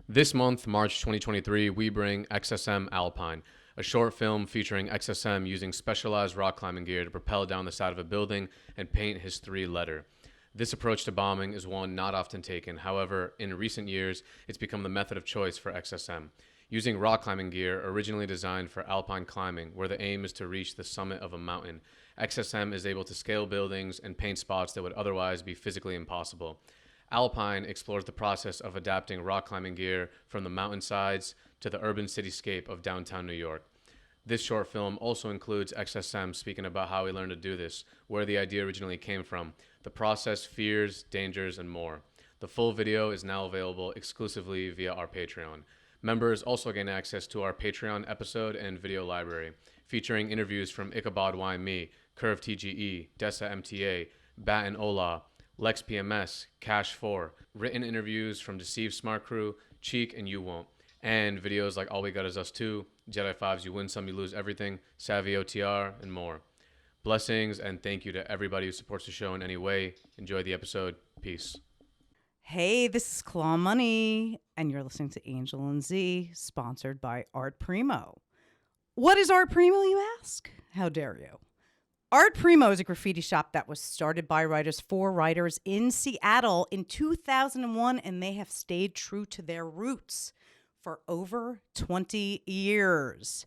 This month, March 2023, we bring XSM Alpine, a short film featuring XSM using specialized rock climbing gear to propel down the side of a building and paint his three-letter. This approach to bombing is one not often taken. However, in recent years, it's become the method of choice for XSM. Using rock climbing gear originally designed for alpine climbing, where the aim is to reach the summit of a mountain, XSM is able to scale buildings and paint spots that would otherwise be physically impossible. Alpine explores the process of adapting rock climbing gear from the mountainsides to the urban cityscape of downtown New York. This short film also includes XSM speaking about how he learned to do this, where the idea originally came from, the process, fears, dangers, and more. The full video is now available exclusively via our Patreon. Members also gain access to our Patreon episode and video library, featuring interviews from Ichabod Y. Me, Curve TGE, Dessa MTA, Bat and Ola, Lex PMS, Cash 4, written interviews from Deceived Smart Crew, Cheek, and You Won't, and videos like All We Got Is Us 2, Jedi 5's You Win Some, You Lose Everything, Savvy OTR, and more. Blessings and thank you to everybody who supports the show in any way. Enjoy the episode. Peace. Hey, this is Claw Money, and you're listening to Angel and Z, sponsored by Art Primo. What is Art Primo, you ask? How dare you? Art Primo is a graffiti shop that was started by writers for writers in Seattle in 2001, and they have stayed true to their roots for over 20 years,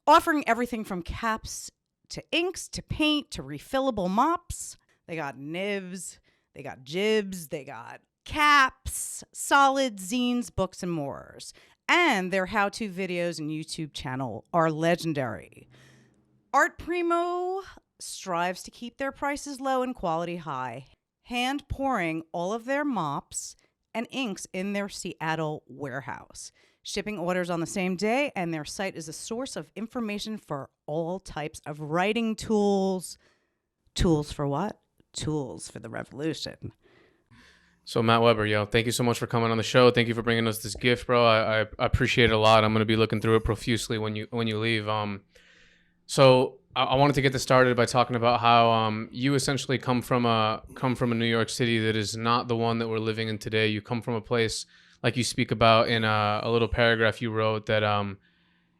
offering everything from caps to inks to paint to refillable mops. They got nibs, they got jibs, they got caps, solids, zines, books, and more. And their how-to videos and YouTube channel are legendary. Art Primo strives to keep their prices low and quality high, hand pouring all of their mops and inks in their Seattle warehouse, shipping orders on the same day, and their site is a source of information for all types of writing tools. Tools for what? Tools for the revolution. So Matt Weber, thank you so much for coming on the show. Thank you for bringing us this gift, bro. I appreciate it a lot. I'm going to be looking through it profusely when you leave. So I wanted to get this started by talking about how you essentially come from a New York City that is not the one that we're living in today. You come from a place, like you speak about in a little paragraph you wrote, that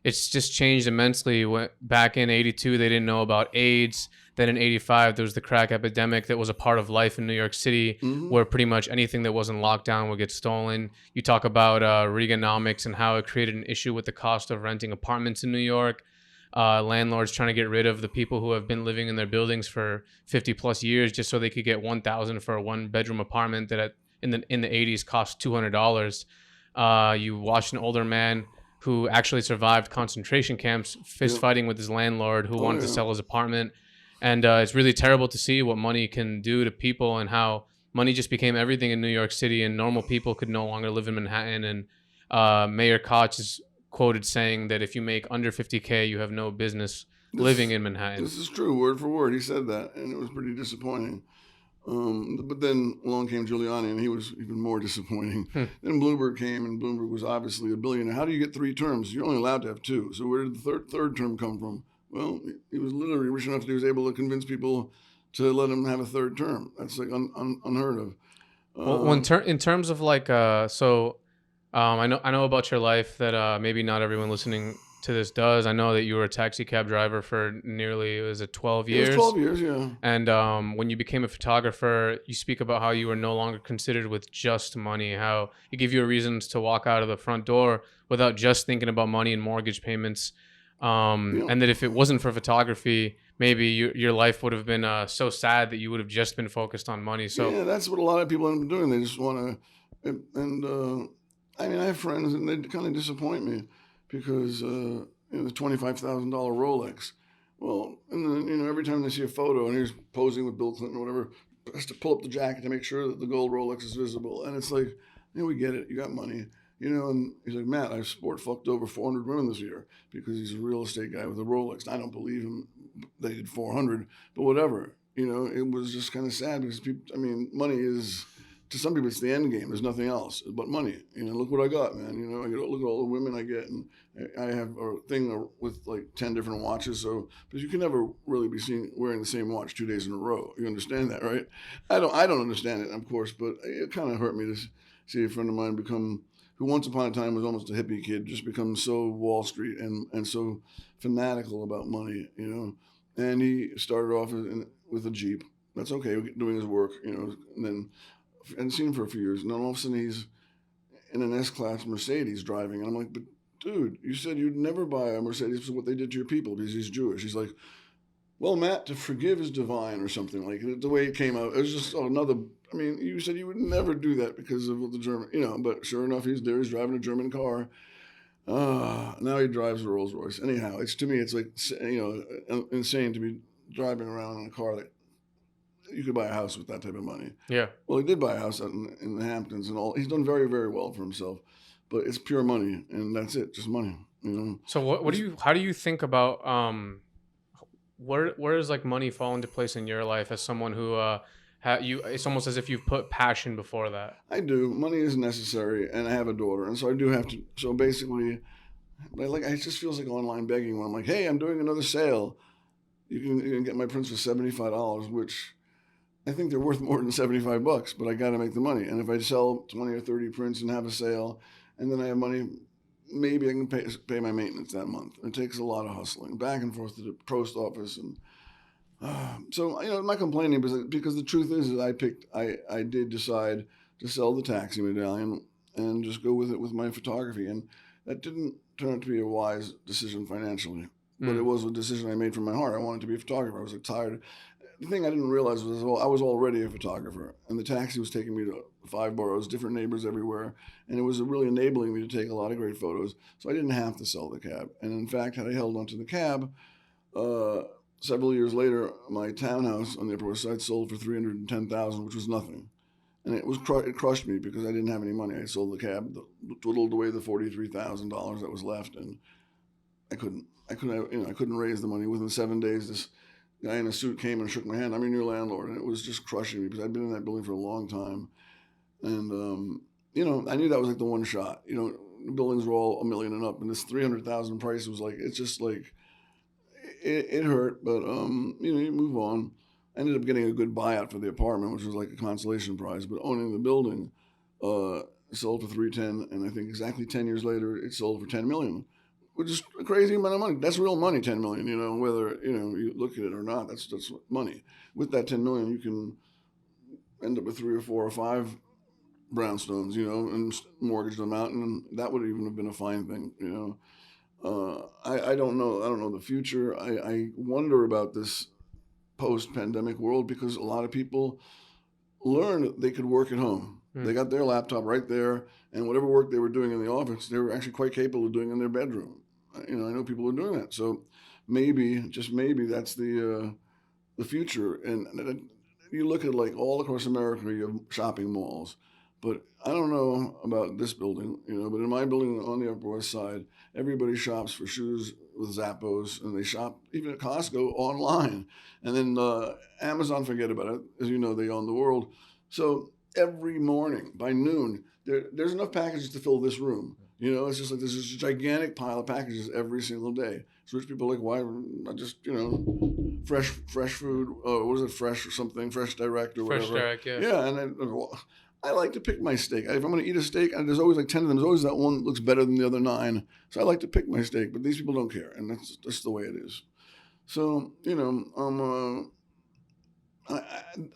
it's just changed immensely. Back in '82, they didn't know about AIDS. Then in '85, there was the crack epidemic that was a part of life in New York City, where pretty much anything that wasn't locked down would get stolen. You talk about Reaganomics and how it created an issue with the cost of renting apartments in New York. Landlords trying to get rid of the people who have been living in their buildings for 50 plus years just so they could get $1,000 for a one bedroom apartment that in the 80s cost $200. You watched an older man who actually survived concentration camps, fist fighting with his landlord who wanted to sell his apartment. And it's really terrible to see what money can do to people and how money just became everything in New York City, and normal people could no longer live in Manhattan. And Mayor Koch is quoted saying that if you make under $50K, you have no business living in Manhattan. This is true, word for word. He said that, and it was pretty disappointing. But then along came Giuliani, and he was even more disappointing. Then Bloomberg came, and Bloomberg was obviously a billionaire. How do you get 3 terms? You're only allowed to have 2. So where did the third term come from? Well, he was literally rich enough that he was able to convince people to let him have a 3rd term. That's like unheard of. Well, in terms of like, I know about your life that maybe not everyone listening to this does. I know that you were a taxi cab driver for nearly, was it 12 years? It was 12 years, yeah. And when you became a photographer, you speak about how you were no longer considered with just money, how it gave you reasons to walk out of the front door without just thinking about money and mortgage payments. And that if it wasn't for photography, maybe your life would have been so sad that you would have just been focused on money. So yeah, that's what a lot of people end up doing. They just want to, and I mean, I have friends, and they kind of disappoint me because the $25,000 Rolex. Well, and then every time they see a photo and he's posing with Bill Clinton or whatever, has to pull up the jacket to make sure that the gold Rolex is visible. And it's like, we get it. You got money. And he's like, Matt, I've fucked over 400 women this year because he's a real estate guy with a Rolex. I don't believe him. They did 400, but whatever. It was just kind of sad because money is, to some people, it's the end game. There's nothing else but money. Look what I got, man. Look at all the women I get, and I have a thing with like 10 different watches. So, because you can never really be seen wearing the same watch 2 days in a row. You understand that, right? I don't understand it, of course, but it kind of hurt me to see a friend of mine become who once upon a time was almost a hippie kid, just become so Wall Street and so fanatical about money, you know. And he started off with a Jeep. That's okay, doing his work, you know, and seen him for a few years. And then all of a sudden he's in an S-Class Mercedes driving. And I'm like, but dude, you said you'd never buy a Mercedes for what they did to your people because he's Jewish. He's like, well, Matt, to forgive is divine or something like it. The way it came out, it was just another. I mean, you said you would never do that because of the German, you know. But sure enough, he's there. He's driving a German car. Now he drives a Rolls Royce. Anyhow, to me, it's like, you know, insane to be driving around in a car that you could buy a house with that type of money. Yeah. Well, he did buy a house out in the Hamptons and all. He's done very, very well for himself. But it's pure money, and that's it, just money. You know. So how do you think about where does like money fall into place in your life as someone who it's almost as if you've put passion before that. I do. Money is necessary, and I have a daughter, and so I do have to. So basically, it just feels like online begging when I'm like, hey, I'm doing another sale. You can get my prints for $75, which I think they're worth more than $75, but I got to make the money. And if I sell 20 or 30 prints and have a sale, and then I have money, maybe I can pay my maintenance that month. It takes a lot of hustling, back and forth to the post office, and so I'm not complaining because the truth is that I did decide to sell the taxi medallion and just go with it with my photography, and that didn't turn out to be a wise decision financially, but it was a decision I made from my heart. I wanted to be a photographer. I was tired. The thing I didn't realize was I was already a photographer, and the taxi was taking me to 5 boroughs, different neighbors everywhere, and it was really enabling me to take a lot of great photos. So I didn't have to sell the cab. And in fact, had I held onto the cab, several years later, my townhouse on the Upper West Side sold for $310,000, which was nothing, and it crushed me because I didn't have any money. I sold the cab, twiddled away the $43,000 that was left, and I couldn't raise the money. Within 7 days, this guy in a suit came and shook my hand. I'm your new landlord, and it was just crushing me because I'd been in that building for a long time, and I knew that was like the one shot. The buildings were all $1 million and up, and this $300,000 price was like, it's just like it hurt, but you move on. I ended up getting a good buyout for the apartment, which was like a consolation prize. But owning the building, it sold for $310,000, and I think exactly 10 years later, it sold for $10 million. Which is a crazy amount of money. That's real money, $10 million, whether, you look at it or not, that's money. With that $10 million, you can end up with 3 or 4 or 5 brownstones, and mortgage them out, and that would even have been a fine thing, I don't know. I don't know the future. I wonder about this post-pandemic world because a lot of people learned they could work at home. They got their laptop right there, and whatever work they were doing in the office, they were actually quite capable of doing in their bedroom. I know people are doing that. So maybe, just maybe, that's the future. And you look at like all across America, you have shopping malls. But I don't know about this building, but in my building on the Upper West Side, everybody shops for shoes with Zappos, and they shop even at Costco online. And then Amazon, forget about it. As you know, they own the world. So every morning by noon, there's enough packages to fill this room. It's just like there's this gigantic pile of packages every single day. So rich people are like, why not just, fresh food, what is it, fresh or something, fresh direct or whatever. Fresh direct, yeah. Yeah, and I like to pick my steak. If I'm going to eat a steak, and there's always like 10 of them, there's always that one that looks better than the other 9. So I like to pick my steak, but these people don't care, and that's just the way it is. So,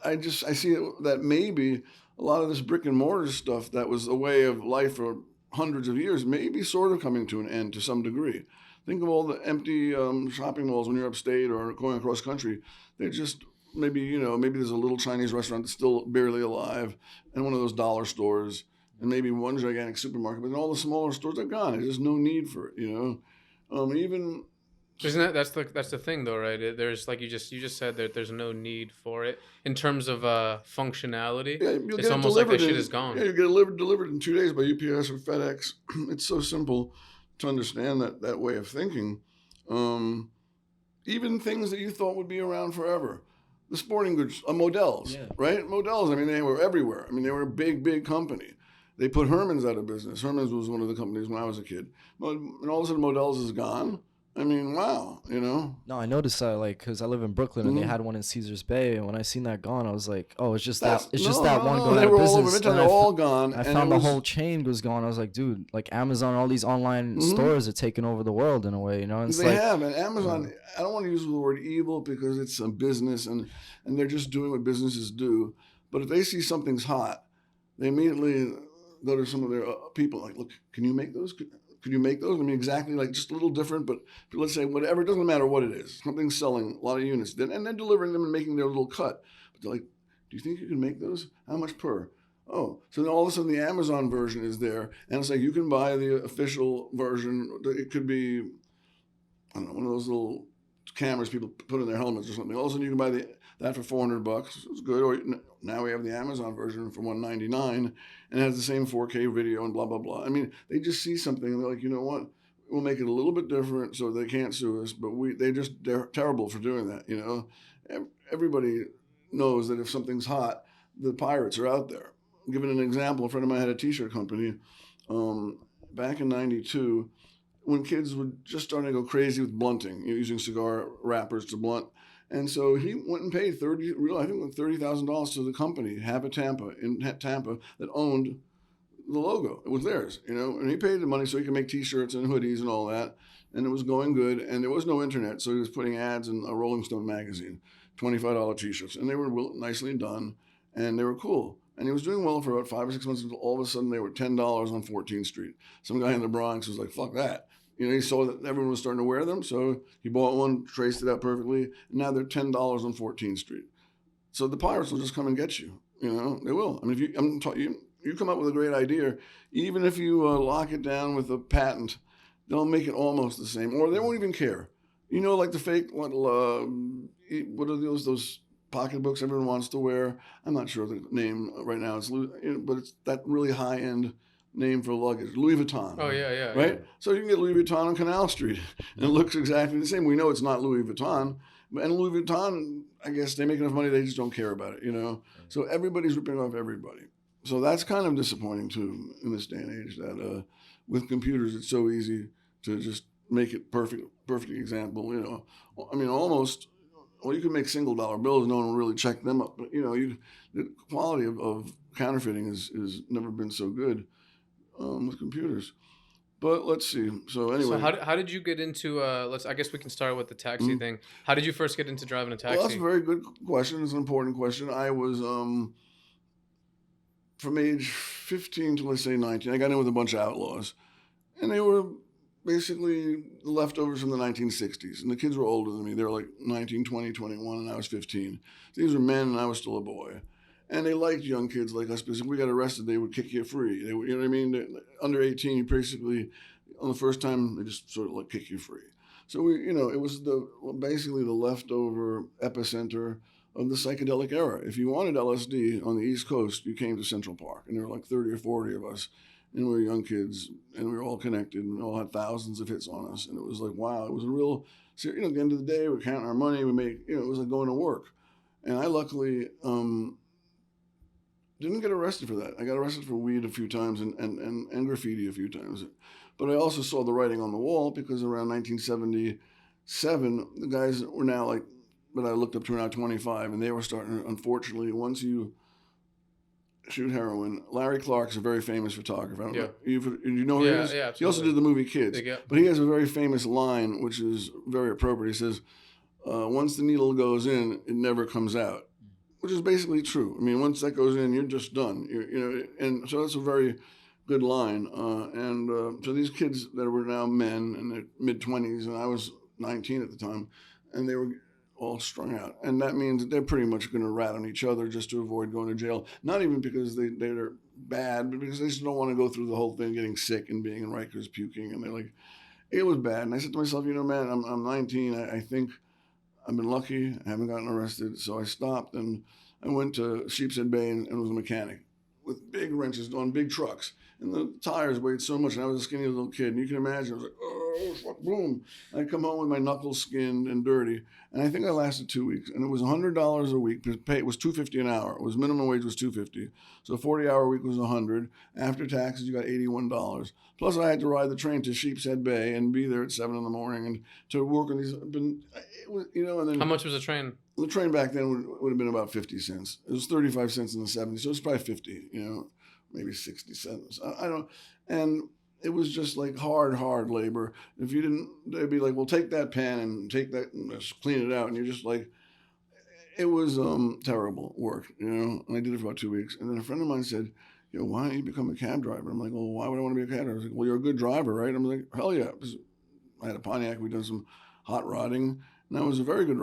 I see that maybe a lot of this brick and mortar stuff that was a way of life for hundreds of years may be sort of coming to an end to some degree. Think of all the empty shopping malls when you're upstate or going across country. They're just maybe there's a little Chinese restaurant that's still barely alive, and one of those dollar stores, and maybe one gigantic supermarket. But then all the smaller stores are gone. There's just no need for it. Even. Isn't that's the thing though, right? There's like you just said that there's no need for it in terms of functionality. Yeah, it's almost like that shit is gone. Yeah, you get it delivered in 2 days by UPS or FedEx. It's so simple to understand that way of thinking. Even things that you thought would be around forever. The sporting goods, Models, right? Models, they were everywhere. They were a big company. They put Herman's out of business. Herman's was one of the companies when I was a kid. And all of a sudden, Models is gone. I mean, wow, you know. No, I noticed that, like, because I live in Brooklyn and they Mhm. had one in Caesars Bay, and when I seen that gone, I was like, oh, it's just That's that no, one no. going They out of were all over business. Midtown. And They're all gone, I and found it the was. whole chain was gone. I was like, dude, like Amazon, all these online Mhm. stores are taking over the world in a way, you know? And it's They like, have, and Amazon. I don't want to use the word evil because it's a business, and they're just doing what businesses do. But if they see something's hot, they immediately go to some of their people like, look, can you make those? Could you make those? I mean, exactly like just a little different, but let's say whatever. It doesn't matter what it is. Something's selling a lot of units, and they're delivering them and making their little cut. But they're like, do you think you can make those? How much per? Oh, so then all of a sudden the Amazon version is there, and it's like you can buy the official version. It could be, I don't know, one of those little cameras people put in their helmets or something. All of a sudden you can buy that for $400. It's good. Or now we have the Amazon version for $199, and it has the same 4K video and blah blah blah. I mean, they just see something and they're like, you know what? We'll make it a little bit different so they can't sue us, but they're terrible for doing that. You know, everybody knows that if something's hot, the pirates are out there. Giving an example, a friend of mine had a T-shirt company back in '92 when kids were just starting to go crazy with blunting, using cigar wrappers to blunt. And so he went and paid $30,000 to the company, Habit Tampa in Tampa, that owned the logo. It was theirs, you know. And he paid the money so he could make T-shirts and hoodies and all that. And it was going good. And there was no internet, so he was putting ads in a Rolling Stone magazine, $25 T-shirts, and they were nicely done, and they were cool. And he was doing well for about 5 or 6 months until all of a sudden they were $10 on 14th Street. Some guy in the Bronx was like, "Fuck that." You know, he saw that everyone was starting to wear them, so he bought one, traced it out perfectly, and now they're $10 on 14th Street. So the pirates will just come and get you. You know, they will. I mean, if you come up with a great idea, even if you lock it down with a patent, they'll make it almost the same, or they won't even care. You know, like the fake what are those pocketbooks everyone wants to wear? I'm not sure the name right now. But it's that really high end name for luggage, Louis Vuitton. Oh yeah. Right? So you can get Louis Vuitton on Canal Street, and it looks exactly the same. We know it's not Louis Vuitton, and Louis Vuitton, I guess they make enough money, they just don't care about it, you know? So everybody's ripping off everybody. So that's kind of disappointing, too, in this day and age, that with computers, it's so easy to just make it perfect example, you know? I mean, almost, well, you can make $1 bills, no one will really check them up, but, you know, the quality of counterfeiting is never been so good with computers. But let's see. So anyway, So how did you get into I guess we can start with the taxi thing. How did you first get into driving a taxi? well, that's a very good question. It's an important question. I was from age 15 to, let's say, 19. I got in with a bunch of outlaws, and they were basically the leftovers from the 1960s. And the kids were older than me. They were like 19, 20, 21, and I was 15. These were men, and I was still a boy. And they liked young kids like us because if we got arrested, they would kick you free. They would, you know what I mean? Under 18, you basically, on the first time, they just sort of like kick you free. So we, you know, it was basically the leftover epicenter of the psychedelic era. If you wanted LSD on the East Coast, you came to Central Park, and there were like 30 or 40 of us, and we were young kids, and we were all connected, and we all had thousands of hits on us, and it was like, wow, it was a real, you know, at the end of the day, we're counting our money, we make, you know, it was like going to work. And I luckily didn't get arrested for that. I got arrested for weed a few times and graffiti a few times. But I also saw the writing on the wall because around 1977, the guys that were now like, that I looked up to were now 25, and they were starting to, unfortunately, once you shoot heroin. Larry Clark's a very famous photographer. I don't know. You know who he is? Yeah, absolutely. He also did the movie Kids. Yeah. But he has a very famous line, which is very appropriate. He says, once the needle goes in, it never comes out. Which is basically true. I mean, once that goes in, you're just done. You know, and so that's a very good line. So these kids that were now men in their mid-20s, and I was 19 at the time, and they were all strung out. And that means that they're pretty much going to rat on each other just to avoid going to jail. Not even because they're bad, but because they just don't want to go through the whole thing, getting sick and being in Rikers, puking. And they're like, it was bad. And I said to myself, you know, man, I'm 19. I think I've been lucky. I haven't gotten arrested. So I stopped and I went to Sheepshead Bay and was a mechanic with big wrenches on big trucks. And the tires weighed so much. And I was a skinny little kid. And you can imagine, I was like, oh, oh, fuck, boom. And I come home with my knuckles skinned and dirty. And I think I lasted 2 weeks. And it was $100 a week. Pay was $2.50 an hour. It was minimum wage was $2.50. So 40-hour week was $100. After taxes, you got $81. Plus, I had to ride the train to Sheepshead Bay and be there at 7 in the morning and to work on these. It was, and then How much was the train? the train back then would have been about 50 cents. It was 35 cents in the 70s, so it was probably 50, maybe 60 cents. I don't, and it was just like hard labor. If you didn't, they'd be like, well, take that pen and take that and just clean it out. And you're just like, it was terrible work, And I did it for about 2 weeks. And then a friend of mine said, why don't you become a cab driver? I'm like, well, why would I want to be a cab driver? I was like, well, you're a good driver, right? I'm like, hell yeah. I had a Pontiac. We'd done some hot rodding. And I was a very good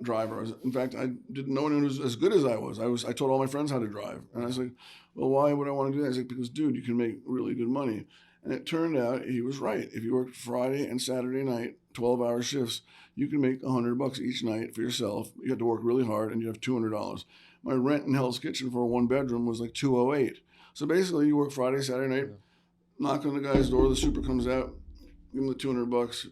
driver. In fact, I didn't know anyone was as good as I was. I told all my friends how to drive. And I was like, well, why would I want to do that? I was like, because, dude, you can make really good money. And it turned out he was right. If you worked Friday and Saturday night, 12-hour shifts, you can make $100 each night for yourself. You had to work really hard, and you have $200. My rent in Hell's Kitchen for a one-bedroom was like $208. So basically, you work Friday, Saturday night, knock on the guy's door, the super comes out, give him the $200,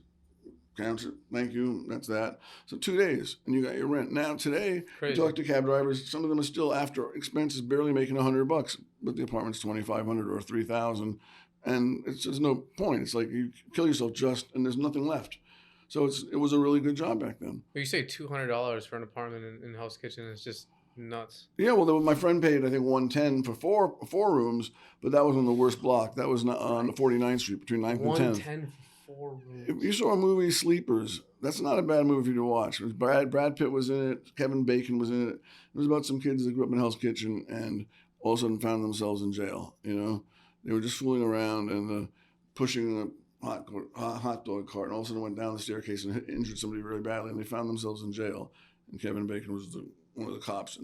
counts it, thank you, that's that. So 2 days, and you got your rent. Now today, Crazy. You talk to cab drivers, some of them are still after expenses barely making $100, but the apartment's $2,500 or $3,000, and it's just no point. It's like you kill yourself and there's nothing left. So it was a really good job back then. Well, you say $200 for an apartment in Hell's Kitchen is just nuts. Yeah, well, my friend paid I think $110 for four rooms, but that was on the worst block. That was on 49th Street between 9th and 10th. $110 for 4 rooms. If you saw a movie, Sleepers, that's not a bad movie for you to watch. It was Brad Pitt was in it. Kevin Bacon was in it. It was about some kids that grew up in Hell's Kitchen and all of a sudden found themselves in jail. They were just fooling around and pushing a hot dog cart, and all of a sudden went down the staircase and injured somebody really badly, and they found themselves in jail. And Kevin Bacon was one of the cops.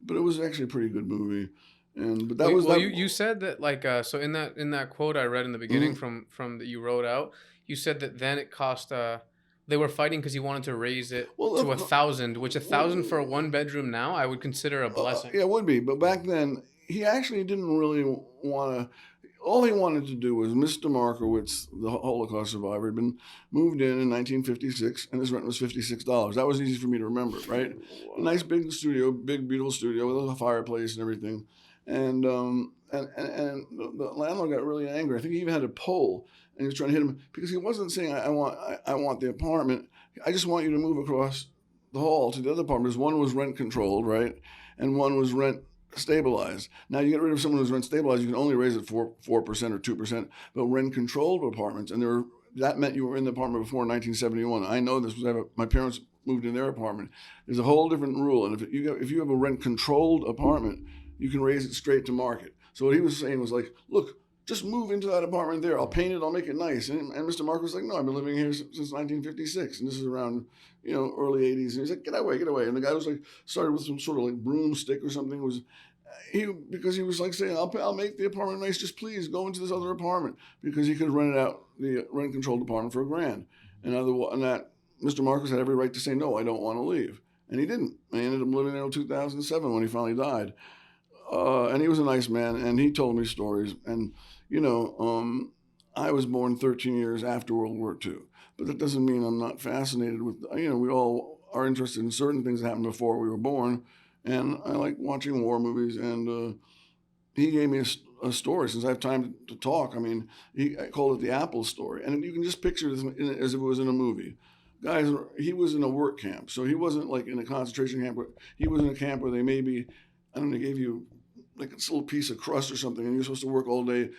But it was actually a pretty good movie. But that was. Well, you said that so in that quote I read in the beginning from that you wrote out, you said that then it cost they were fighting because he wanted to raise it to 1,000, which 1,000 for a 1-bedroom now I would consider a blessing. Yeah, it would be. But back then he actually didn't really want to. All he wanted to do was Mr. Markowitz, the Holocaust survivor, had been moved in 1956, and his rent was $56. That was easy for me to remember, right? A nice big studio, big beautiful studio with a fireplace and everything. And the landlord got really angry. I think he even had a pole, and he was trying to hit him because he wasn't saying, I want the apartment. I just want you to move across the hall to the other apartments. One was rent controlled, right? And one was rent stabilized. Now you get rid of someone who's rent stabilized, you can only raise it 4% or 2%, but rent controlled apartments, and that meant you were in the apartment before 1971. I know this was my parents moved in their apartment. There's a whole different rule, and if you have a rent controlled apartment, you can raise it straight to market. So what he was saying was like, look, just move into that apartment there. I'll paint it. I'll make it nice. And Mr. Mark was like, no, I've been living here since 1956, and this is around early 80s. And he's like, get away. And the guy was like, started with some sort of like broomstick or something. Because he was like saying, I'll make the apartment nice. Just please go into this other apartment, because he could rent it out, the rent controlled apartment, for $1,000. And that Mr. Marcus had every right to say, no, I don't want to leave. And he didn't. And he ended up living there until 2007 when he finally died. And he was a nice man, and he told me stories. And, I was born 13 years after World War II. But that doesn't mean I'm not fascinated with, we all are interested in certain things that happened before we were born. And I like watching war movies. And he gave me a story. Since I have time to talk, I called it the Apple story. And you can just picture it as if it was in a movie. Guys, he was in a work camp. So he wasn't like in a concentration camp. He was in a camp where they gave you like a little piece of crust or something, and you're supposed to work all day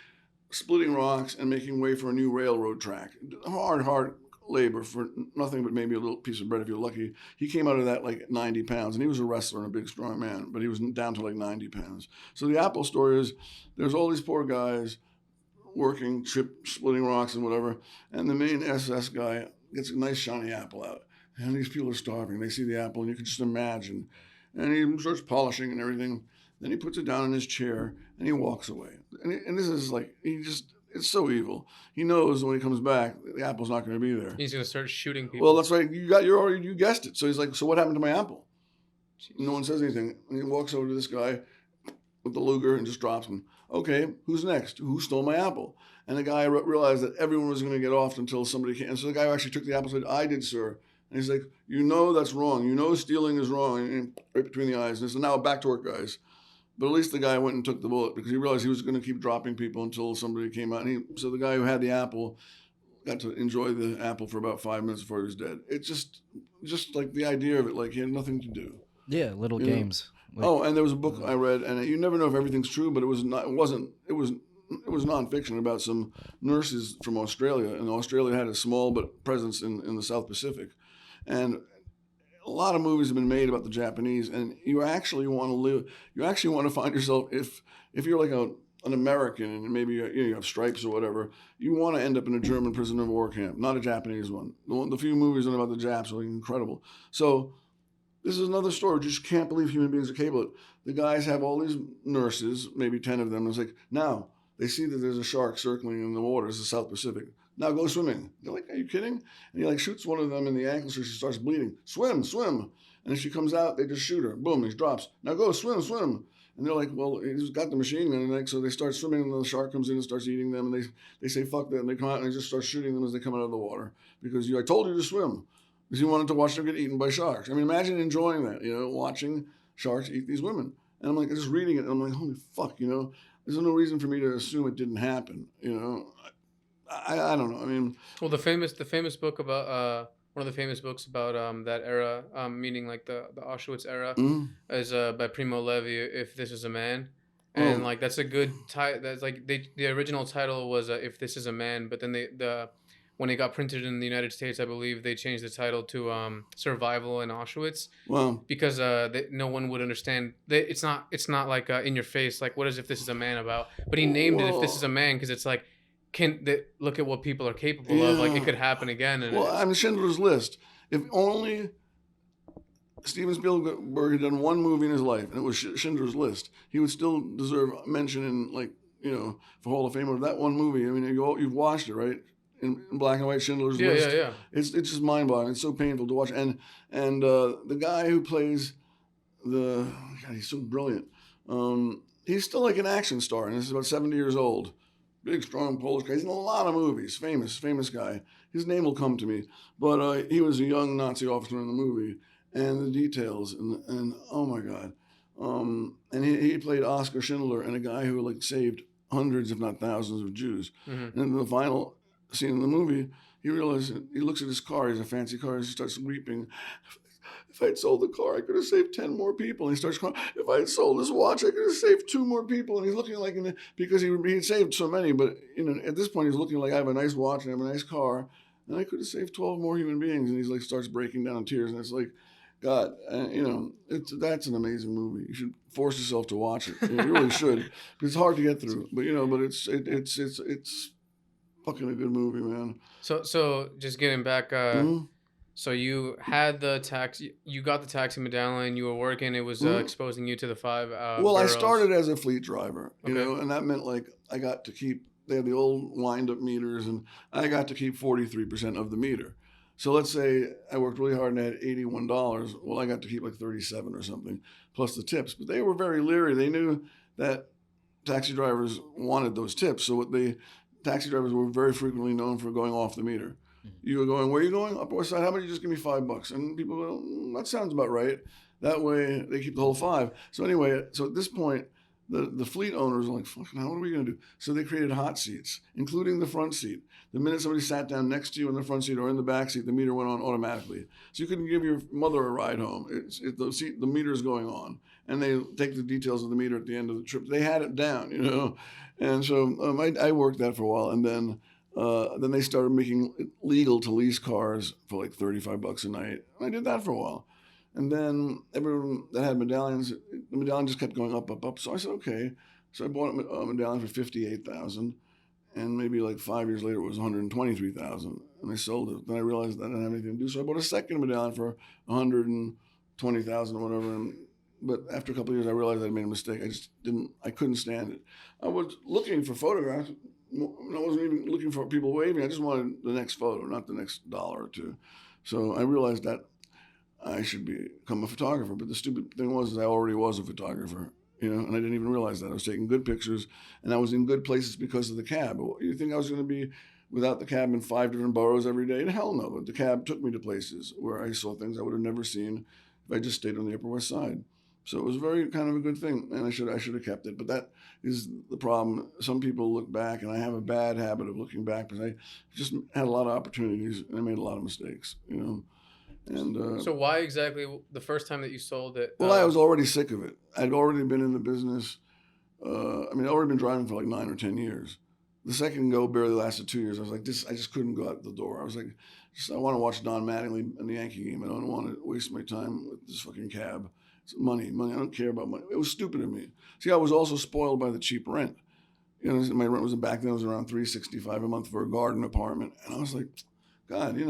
splitting rocks and making way for a new railroad track. Hard labor for nothing but maybe a little piece of bread if you're lucky. He came out of that like 90 pounds, and he was a wrestler and a big, strong man, but he was down to like 90 pounds. So the Apple story is there's all these poor guys working, splitting rocks and whatever, and the main SS guy gets a nice shiny apple out. And these people are starving. They see the apple, and you can just imagine. And he starts polishing and everything. Then he puts it down in his chair, and he walks away. And this is like, it's so evil. He knows when he comes back, the apple's not going to be there. He's going to start shooting people. Well, that's right. You guessed it. So he's like, so what happened to my apple? Jeez. No one says anything. And he walks over to this guy with the Luger and just drops him. Okay, who's next? Who stole my apple? And the guy realized that everyone was going to get off until somebody came. And so the guy who actually took the apple said, "I did, sir." And he's like, "You know that's wrong. You know stealing is wrong." And right between the eyes. And so now back to work, guys. But at least the guy went and took the bullet because he realized he was going to keep dropping people until somebody came out. So the guy who had the apple got to enjoy the apple for about 5 minutes before he was dead. It's just like the idea of it, like he had nothing to do. Yeah, little games. Like, and there was a book I read, and you never know if everything's true, but it was nonfiction about some nurses from Australia, and Australia had a small but presence in the South Pacific, and a lot of movies have been made about the Japanese, and you actually want to find yourself, if you're like an American and maybe you have stripes or whatever, you want to end up in a German prisoner of war camp, not a Japanese one. The few movies about the Japs are incredible. So this is another story. Just can't believe human beings are capable of it. The guys have all these nurses, maybe 10 of them. It's like, now they see that there's a shark circling in the waters, the South Pacific. Now go swimming. They're like, "Are you kidding?" And he like shoots one of them in the ankle so she starts bleeding. Swim, swim. And if she comes out, they just shoot her. Boom, he drops. "Now go swim, swim." And they're like, "Well, he's got the machine gun." And so they start swimming, and the shark comes in and starts eating them. And they say, "Fuck that." And they come out and they just start shooting them as they come out of the water. Because I told you to swim. Because he wanted to watch them get eaten by sharks. I mean, imagine enjoying that, watching sharks eat these women. And I'm like, just reading it, and I'm like, holy fuck, there's no reason for me to assume it didn't happen, I don't know. I mean, well, the famous book about one of the famous books about that era, meaning like the Auschwitz era, is by Primo Levi, "If This Is a Man," and like that's a good title. That's like the original title was "If This Is a Man," but then when it got printed in the United States, I believe they changed the title to "Survival in Auschwitz." Wow. Because no one would understand. It's not like in your face. Like, what is "If This Is a Man" about? But he named it "If This Is a Man" because it's like, look at what people are capable of. Like, it could happen again. And I'm Schindler's List. If only Steven Spielberg had done one movie in his life, and it was Schindler's List, he would still deserve mention in for Hall of Fame of that one movie. I mean, you've watched it, right? In black and white, Schindler's List. Yeah. It's just mind-boggling. It's so painful to watch. And the guy who plays God, he's so brilliant. He's still like an action star, and he's about 70 years old. Big, strong Polish guy. He's in a lot of movies. Famous guy. His name will come to me. But he was a young Nazi officer in the movie, and the details, and oh my God. And he played Oskar Schindler, and a guy who saved hundreds, if not thousands, of Jews. Mm-hmm. And in the final scene in the movie, he realizes, he looks at his car, he's a fancy car, and he starts weeping. If I had sold the car, I could have saved 10 more people. And he starts crying, if I had sold this watch, I could have saved 2 more people. And he's looking because he had saved so many, but at this point, he's looking like, I have a nice watch and I have a nice car, and I could have saved 12 more human beings. And he's starts breaking down in tears, and it's like, God, that's an amazing movie. You should force yourself to watch it. You really should. It's hard to get through, but it's fucking a good movie, man. So just getting back, so you had the taxi, you got the taxi medallion, you were working, it was exposing you to the 5 well, boroughs. I started as a fleet driver, and that meant I got to keep, they had the old wind-up meters, and I got to keep 43% of the meter. So let's say I worked really hard and I had $81. Well, I got to keep 37 or something, plus the tips. But they were very leery. They knew that taxi drivers wanted those tips. So taxi drivers were very frequently known for going off the meter. You were going, where are you going? Upper West Side. How about you just give me $5? And people go, that sounds about right. That way they keep the whole 5. So anyway, so at this point, the fleet owners were like, fucking hell, what are we going to do? So they created hot seats, including the front seat. The minute somebody sat down next to you in the front seat or in the back seat, the meter went on automatically. So you couldn't give your mother a ride home. The meter is going on. And they take the details of the meter at the end of the trip. They had it down, And so I worked that for a while. And then they started making it legal to lease cars for $35 a night. And I did that for a while. And then everyone that had medallions, the medallion just kept going up, up, up. So I said, okay. So I bought a medallion for $58,000. And maybe 5 years later, it was $123,000. And I sold it. Then I realized I didn't have anything to do. So I bought a second medallion for $120,000 or whatever. But after a couple of years, I realized I made a mistake. I couldn't stand it. I was looking for photographs. I wasn't even looking for people waving. I just wanted the next photo, not the next dollar or two. So I realized that I should become a photographer. But the stupid thing was I already was a photographer. and I didn't even realize that. I was taking good pictures, and I was in good places because of the cab. You think I was going to be without the cab in 5 different boroughs every day? And hell no. But the cab took me to places where I saw things I would have never seen if I just stayed on the Upper West Side. So it was very kind of a good thing, and I should have kept it. But that is the problem. Some people look back, and I have a bad habit of looking back because I just had a lot of opportunities and I made a lot of mistakes, And So why exactly the first time that you sold it? well, I was already sick of it. I'd already been in the business. I'd already been driving for like 9 or 10 years. The second go barely lasted 2 years. I was like, I just couldn't go out the door. I was like, I want to watch Don Mattingly in the Yankee game. I don't want to waste my time with this fucking cab. It's money. I don't care about money. It was stupid of me. See, I was also spoiled by the cheap rent. My rent was back then. It was around $365 a month for a garden apartment, and I was like, God,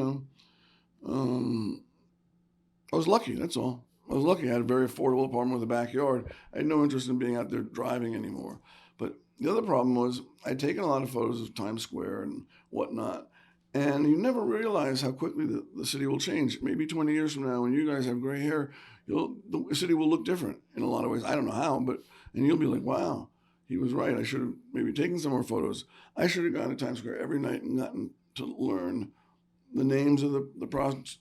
I was lucky. That's all. I was lucky. I had a very affordable apartment with a backyard. I had no interest in being out there driving anymore. But the other problem was I'd taken a lot of photos of Times Square and whatnot, and you never realize how quickly the city will change. Maybe 20 years from now, when you guys have gray hair, the city will look different in a lot of ways. I don't know how, and you'll be like, wow, he was right. I should have maybe taken some more photos. I should have gone to Times Square every night and gotten to learn the names of the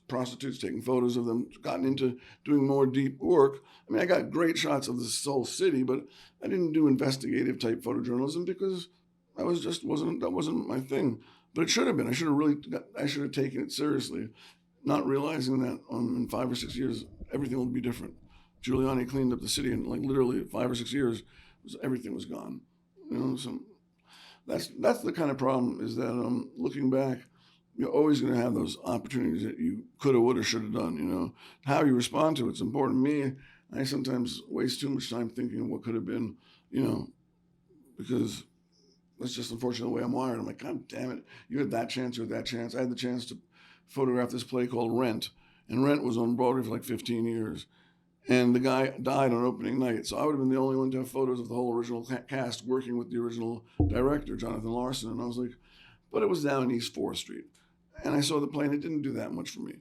prostitutes, taking photos of them, gotten into doing more deep work. I mean, I got great shots of this whole city, but I didn't do investigative type photojournalism because that wasn't my thing. But it should have been. I should have taken it seriously, not realizing that in 5 or 6 years everything will be different. Giuliani cleaned up the city in like literally 5 or 6 years, everything was gone. So that's the kind of problem is that looking back, you're always going to have those opportunities that you could have, would have, should have done. How you respond to it's important. Me, I sometimes waste too much time thinking of what could have been, because that's just unfortunately the way I'm wired. I'm like, God damn it, you had that chance, you had that chance. I had the chance to photograph this play called Rent, and Rent was on Broadway for like 15 years. And the guy died on opening night. So I would have been the only one to have photos of the whole original cast working with the original director, Jonathan Larson. And I was like, but it was down in East 4th Street. And I saw the play, and it didn't do that much for me.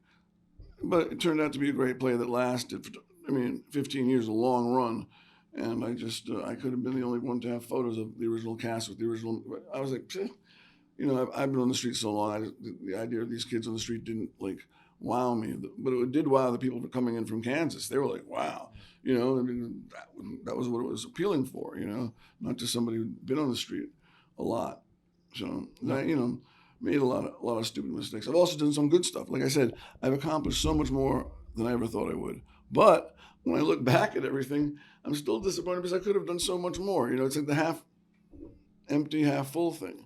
But it turned out to be a great play that lasted, 15 years, a long run. And I could have been the only one to have photos of the original cast with the original. I was like, I've been on the street so long. The idea of these kids on the street didn't wow me, but it did wow the people coming in from Kansas. They were like, wow, that was what it was appealing for, not just somebody who'd been on the street a lot. So I, made a lot of stupid mistakes. I've also done some good stuff. Like I said, I've accomplished so much more than I ever thought I would. But when I look back at everything, I'm still disappointed because I could have done so much more. It's like the half empty, half full thing.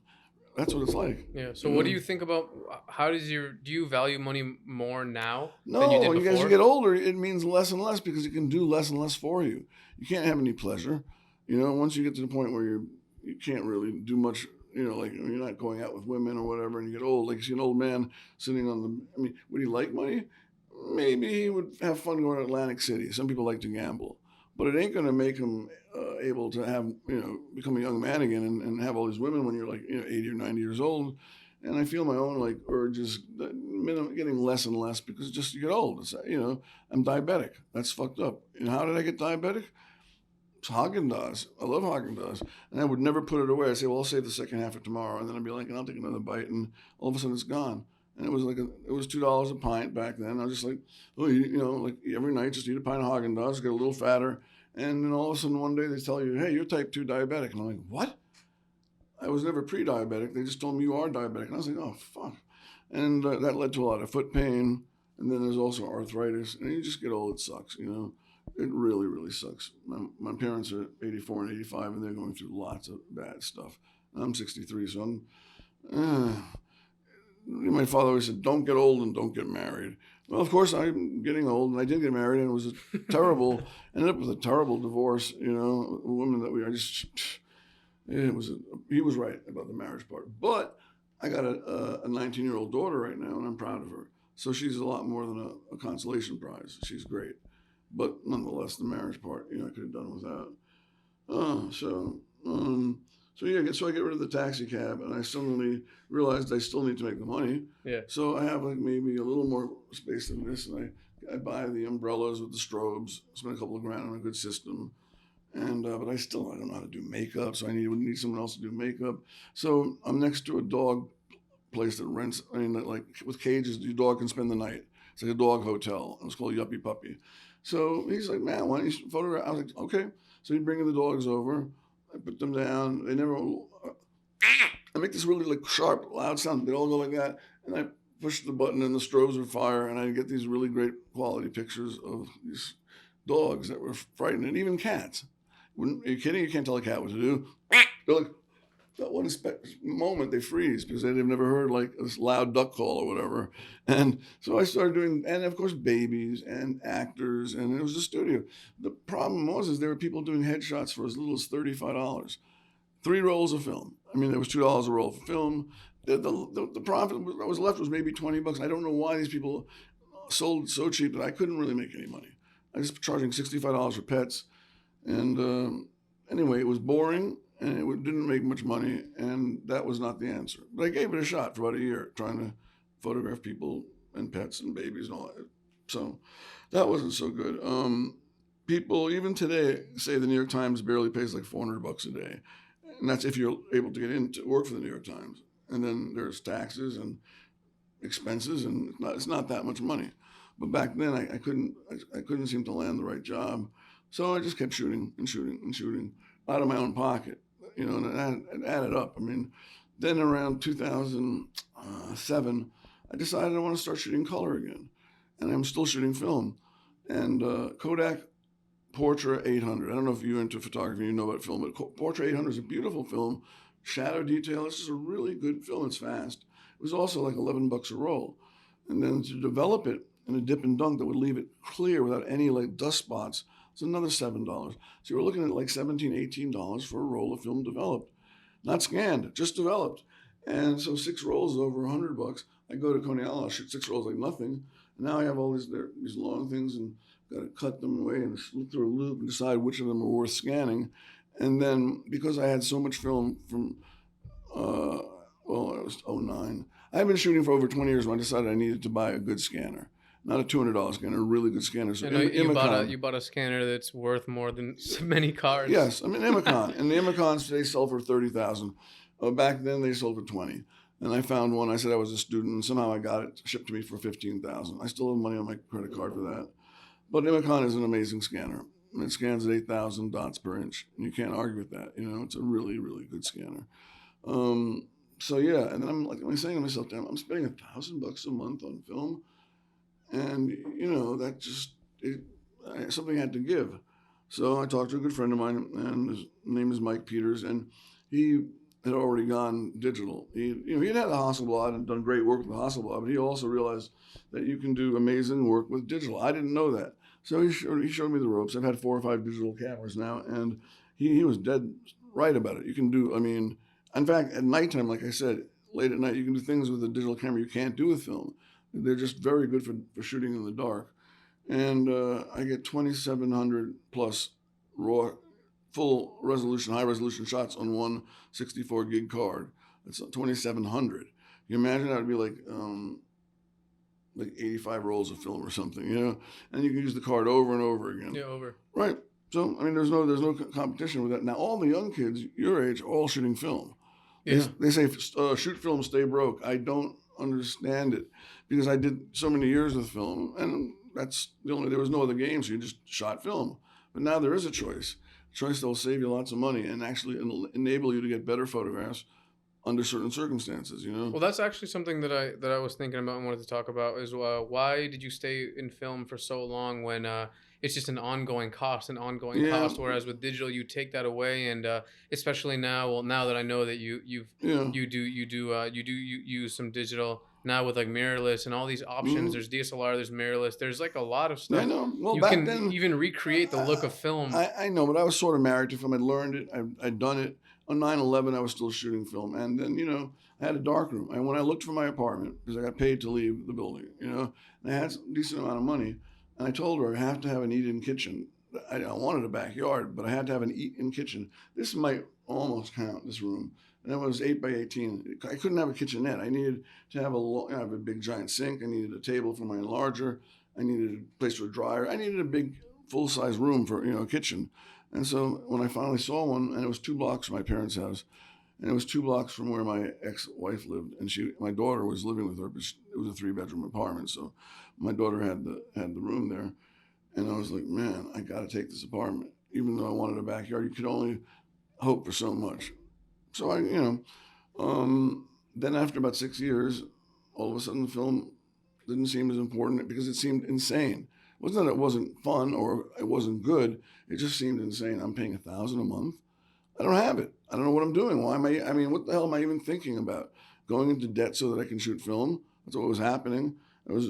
That's what it's like. Yeah. So what do you think about do you value money more now No, than you did when before? As you get older, it means less and less because it can do less and less for you. You can't have any pleasure. Once you get to the point where you can't really do much, you're not going out with women or whatever, and you get old. Like you see an old man sitting on would he like money? Maybe he would have fun going to Atlantic City. Some people like to gamble. But it ain't going to make him able to have, become a young man again and have all these women when you're 80 or 90 years old. And I feel my own urges getting less and less because just you get old. It's, I'm diabetic. That's fucked up. How did I get diabetic? It's Haagen-Dazs. I love Haagen-Dazs. And I would never put it away. I'd say, well, I'll save the second half for tomorrow. And then I'd be like, and I'll take another bite. And all of a sudden it's gone. And it was it was $2 a pint back then. I was just like, every night just eat a pint of Haagen-Dazs, get a little fatter. And then all of a sudden one day they tell you, hey, you're type 2 diabetic. And I'm like, what? I was never pre-diabetic. They just told me you are diabetic. And I was like, oh, fuck. And that led to a lot of foot pain. And then there's also arthritis. And you just get old, it sucks, It really, really sucks. My parents are 84 and 85, and they're going through lots of bad stuff. I'm 63, so my father always said, don't get old and don't get married. Well, of course, I'm getting old, and I did get married, and it was ended up with a terrible divorce, a woman that he was right about the marriage part. But I got a 19-year-old daughter right now, and I'm proud of her. So she's a lot more than a consolation prize. She's great. But nonetheless, the marriage part, I could have done without. So I get rid of the taxi cab, and I suddenly realized I still need to make the money. Yeah. So I have maybe a little more space than this, and I buy the umbrellas with the strobes, spend a couple of grand on a good system, And but I don't know how to do makeup, so would need someone else to do makeup. So I'm next to a dog place that rents. I mean, like with cages, your dog can spend the night. It's like a dog hotel. It was called Yuppie Puppy. So he's like, man, why don't you photograph? I was like, okay. So he'd bring the dogs over. I put them down. They never. I make this really like sharp, loud sound. They all go like that, and I push the button, and the strobes would fire, and I get these really great quality pictures of these dogs that were frightened, and even cats. Are you kidding? You can't tell a cat what to do. They're like, that one moment they freeze because they've never heard like this loud duck call or whatever. And so I started doing, and of course, babies and actors, and it was a studio. The problem was there were people doing headshots for as little as $35. 3 rolls of film. I mean, there was $2 a roll for film. The profit that was left was maybe $20. I don't know why these people sold so cheap that I couldn't really make any money. I was charging $65 for pets. And anyway, it was boring, and it didn't make much money, and that was not the answer. But I gave it a shot for about a year, trying to photograph people and pets and babies and all that. So that wasn't so good. People, even today, say the New York Times barely pays like $400 a day. And that's if you're able to get in to work for the New York Times. And then there's taxes and expenses, and it's not that much money. But back then, I couldn't seem to land the right job. So I just kept shooting and shooting and shooting out of my own pocket, and it added up. I mean, then around 2007, I decided I want to start shooting color again. And I'm still shooting film. And Kodak Portra 800. I don't know if you're into photography, you know about film, but Portra 800 is a beautiful film. Shadow detail. This is a really good film. It's fast. It was also like $11 a roll. And then to develop it in a dip and dunk that would leave it clear without any like dust spots, it's another $7. So you're looking at like $17, $18 for a roll of film developed. Not scanned, just developed. And so 6 rolls is over $100. I go to Coney Island, I'll shoot 6 rolls like nothing. And now I have all these long things and got to cut them away and look through a loop and decide which of them are worth scanning. And then because I had so much film from, it was 2009. I've been shooting for over 20 years when I decided I needed to buy a good scanner. Not a $200 scanner, a really good scanner. So you bought a scanner that's worth more than so many cars. Yes, I mean Imicon. And the Imicons today sell for $30,000. Back then they sold for $20,000. And I found one. I said I was a student, and somehow I got it shipped to me for $15,000. I still have money on my credit card for that. But Imicon is an amazing scanner. And it scans at 8,000 dots per inch. And you can't argue with that. It's a really, really good scanner. So yeah, and then I'm saying to myself, damn, I'm spending $1,000 a month on film. And, that just, something had to give. So I talked to a good friend of mine, and his name is Mike Peters, and he had already gone digital. He'd had the Hasselblad and done great work with the Hasselblad, but he also realized that you can do amazing work with digital. I didn't know that. So he showed me the ropes. I've had 4 or 5 digital cameras now, and he was dead right about it. You can do, in fact, at nighttime, like I said, late at night, you can do things with a digital camera you can't do with film. They're just very good for shooting in the dark. And I get 2,700 plus raw, full resolution, high resolution shots on one 64 gig card. That's 2,700. You imagine that would be like 85 rolls of film or something, And you can use the card over and over again. Yeah, over. Right. So there's no competition with that. Now all the young kids your age are all shooting film. Yeah. They say shoot film, stay broke. I don't understand it because I did so many years with film, and there was no other game, so you just shot film. But now there is a choice that will save you lots of money and actually enable you to get better photographs under certain circumstances. Well, that's actually something that I was thinking about and wanted to talk about is why did you stay in film for so long when it's just an ongoing cost, whereas with digital you take that away, and especially now that I know that you use some digital now with like mirrorless and all these options. There's DSLR, there's mirrorless, there's like a lot of stuff. I know. Well, you back can then, even recreate the look of film. I know, but I was sort of married to film. I'd learned it. I'd done it. On 9/11, I was still shooting film, and then I had a dark room. And when I looked for my apartment, because I got paid to leave the building, and I had a decent amount of money, and I told her I have to have an eat-in kitchen. I wanted a backyard, but I had to have an eat-in kitchen. This might almost count, this room. And it was 8 by 18. I couldn't have a kitchenette. I needed to have a big giant sink. I needed a table for my enlarger. I needed a place for a dryer. I needed a big full-size room for a kitchen. And so when I finally saw one, and it was 2 blocks from my parents' house, and it was 2 blocks from where my ex-wife lived, and my daughter was living with her, but it was a 3-bedroom apartment, so my daughter had the room there, and I was like, man, I got to take this apartment, even though I wanted a backyard. You could only hope for so much. So then after about 6 years, all of a sudden the film didn't seem as important because it seemed insane. It wasn't that it wasn't fun or it wasn't good. It just seemed insane. I'm paying $1,000 a month. I don't have it. I don't know what I'm doing. Why am I mean, what the hell am I even thinking about? Going into debt so that I can shoot film? That's what was happening. I was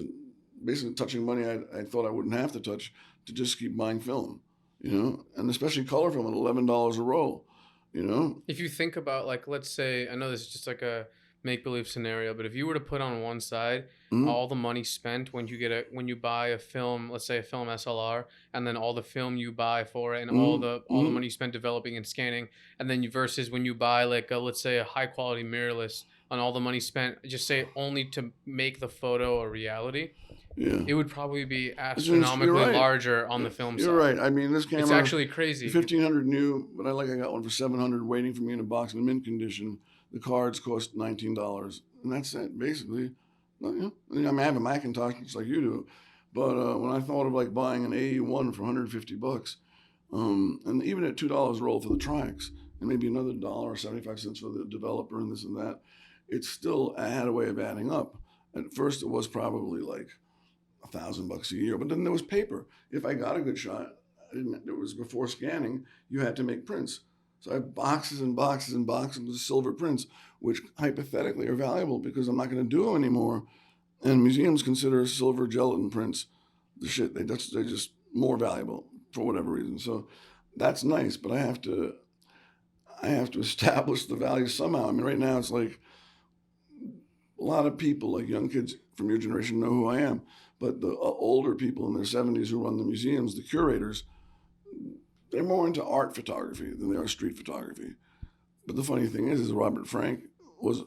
basically touching money I thought I wouldn't have to touch to just keep buying film, and especially color film at $11 a roll, If you think about, like, let's say, I know this is just like a make-believe scenario, but if you were to put on one side all the money spent when you buy a film, let's say a film SLR, and then all the film you buy for it, and all the money you spent developing and scanning, and then versus when you buy like let's say a high-quality mirrorless, on all the money spent, just say only to make the photo a reality, it would probably be astronomically larger on the film side. You're right. I mean, this camera, it's actually crazy. 1,500 new, but I got one for 700 waiting for me in a box in mint condition. The cards cost $19, and that's it, basically. I mean, I have a Macintosh just like you do, but when I thought of like buying an AE1 for $150, and even at $2 roll for the tracks, and maybe another $1.75 for the developer and this and that, it still had a way of adding up. At first, it was probably like $1,000 a year, but then there was paper. If I got a good shot, it was before scanning. You had to make prints. So I have boxes and boxes and boxes of silver prints, which hypothetically are valuable because I'm not going to do them anymore. And museums consider silver gelatin prints the shit. They're just more valuable for whatever reason. So that's nice, but I have to establish the value somehow. I mean, right now it's like a lot of people, like young kids from your generation, know who I am, but the older people in their 70s who run the museums, the curators, they're more into art photography than they are street photography. But the funny thing is Robert Frank was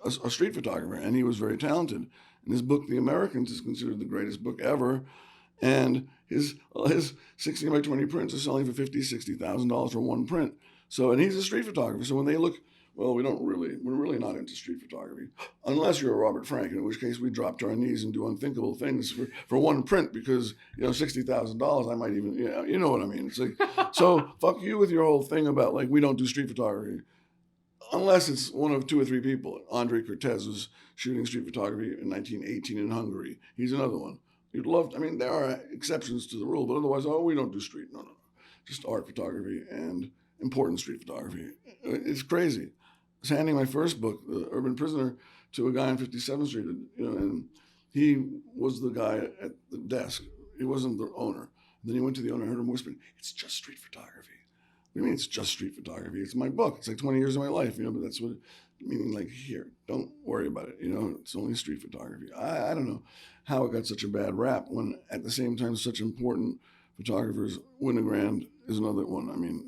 a street photographer, and he was very talented. And his book, The Americans, is considered the greatest book ever. And his 16 by 20 prints are selling for $50,000, $60,000 for one print. So, and he's a street photographer. So when they look, well, we're really not into street photography, unless you're a Robert Frank, in which case we drop to our knees and do unthinkable things for one print because, $60,000, I might even, you know what I mean? It's like, so fuck you with your whole thing about like, we don't do street photography. Unless it's one of 2 or 3 people. Andre Cortez was shooting street photography in 1918 in Hungary. He's another one. There are exceptions to the rule, but otherwise, we don't do street. No. Just art photography and important street photography. It's crazy. I was handing my first book, The Urban Prisoner, to a guy on 57th Street, and he was the guy at the desk. He wasn't the owner. And then he went to the owner and heard him whispering, "It's just street photography." What do you mean it's just street photography? It's my book. It's like 20 years of my life, but that's what, meaning like, here, don't worry about it. It's only street photography. I don't know how it got such a bad rap when at the same time such important photographers, Winogrand is another one. I mean,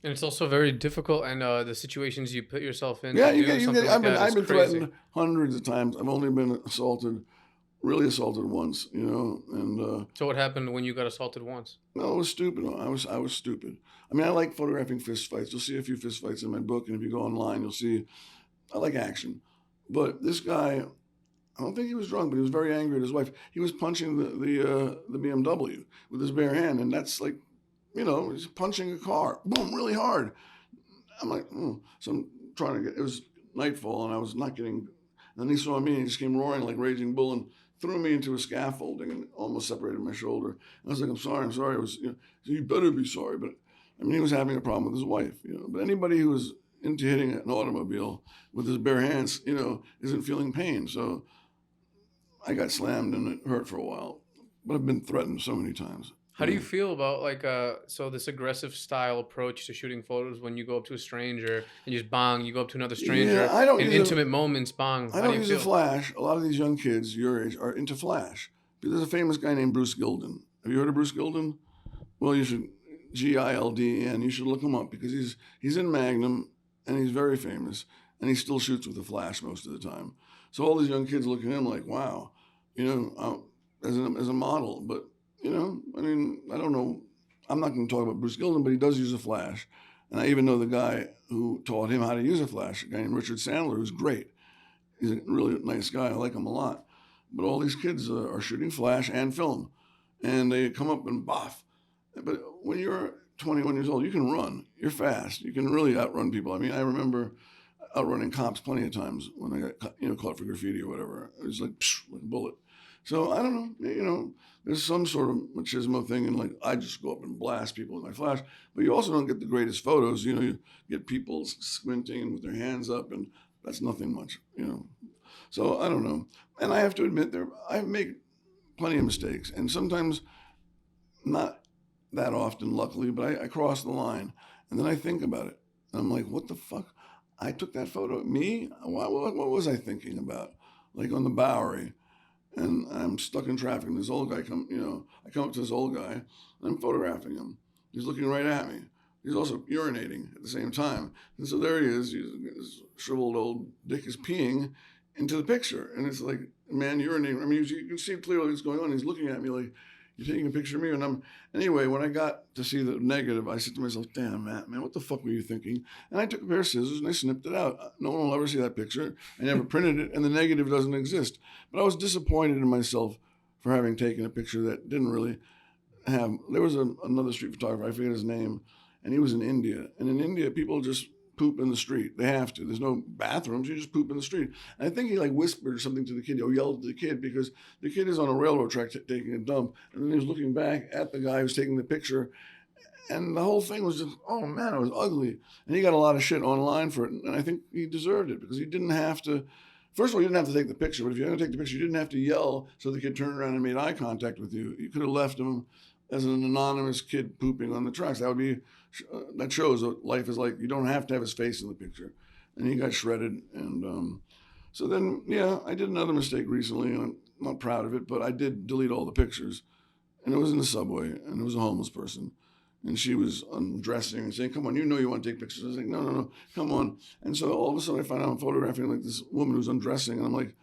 and it's also very difficult, and the situations you put yourself in. Yeah, I've been threatened hundreds of times. I've only been really assaulted once, and. So what happened when you got assaulted once? No, it was stupid. I was stupid. I mean, I like photographing fist fights. You'll see a few fist fights in my book, and if you go online, you'll see I like action. But this guy, I don't think he was drunk, but he was very angry at his wife. He was punching the BMW with his bare hand, and that's like, he's punching a car, boom, really hard. I'm like, so I'm trying to it was nightfall, and I was not getting. And then he saw me, and he just came roaring like Raging Bull and threw me into a scaffolding and almost separated my shoulder. And I was like, I'm sorry. I was, you better be sorry. But I mean, he was having a problem with his wife, But anybody who was into hitting an automobile with his bare hands, isn't feeling pain. So I got slammed and it hurt for a while. But I've been threatened so many times. How do you feel about this aggressive style approach to shooting photos when you go up to a stranger and just bang, you go up to another stranger? Yeah, I don't in intimate moments, bang. I don't use a flash. A lot of these young kids your age are into flash. There's a famous guy named Bruce Gilden. Have you heard of Bruce Gilden? Well, you should, Gilden, you should look him up because he's in Magnum and he's very famous and he still shoots with a flash most of the time. So all these young kids look at him like, wow, as a model. But I don't know. I'm not going to talk about Bruce Gilden, but he does use a flash. And I even know the guy who taught him how to use a flash, a guy named Richard Sandler, who's great. He's a really nice guy. I like him a lot. But all these kids are shooting flash and film. And they come up and boff. But when you're 21 years old, you can run. You're fast. You can really outrun people. I mean, I remember outrunning cops plenty of times when I got caught for graffiti or whatever. It was like, psh, like a bullet. So I don't know, there's some sort of machismo thing, and like I just go up and blast people with my flash. But you also don't get the greatest photos. You get people squinting with their hands up, and that's nothing much. So I don't know. And I have to admit, I make plenty of mistakes, and sometimes not that often, luckily, but I cross the line, and then I think about it, and I'm like, what the fuck? I took that photo. Me? What was I thinking about? Like on the Bowery. And I'm stuck in traffic, and this old guy I come up to this old guy, and I'm photographing him. He's looking right at me. He's also urinating at the same time. And so there he is, this shriveled old dick is peeing into the picture. And it's like, man, urinating. I mean, you can see clearly what's going on. He's looking at me like, you're taking a picture of me? And anyway, when I got to see the negative, I said to myself, damn, Matt, man, what the fuck were you thinking? And I took a pair of scissors and I snipped it out. No one will ever see that picture. I never printed it, and the negative doesn't exist. But I was disappointed in myself for having taken a picture that didn't really have. There was another street photographer, I forget his name, and he was in India. And in India, people just poop in the street. They have to. There's no bathrooms. You just poop in the street. And I think he like whispered something to the kid, or yelled to the kid, because the kid is on a railroad track taking a dump. And then he was looking back at the guy who's taking the picture. And the whole thing was just, oh man, it was ugly. And he got a lot of shit online for it. And I think he deserved it, because he didn't have to. First of all, you didn't have to take the picture. But if you're going to take the picture, you didn't have to yell so the kid turned around and made eye contact with you. You could have left him as an anonymous kid pooping on the tracks. That shows what life is like. You don't have to have his face in the picture. And he got shredded. And so then, I did another mistake recently, and I'm not proud of it, but I did delete all the pictures. And it was in the subway, and it was a homeless person. And she was undressing and saying, come on, you want to take pictures. I was like, no, come on. And so all of a sudden I find out I'm photographing like this woman who's undressing. And I'm like,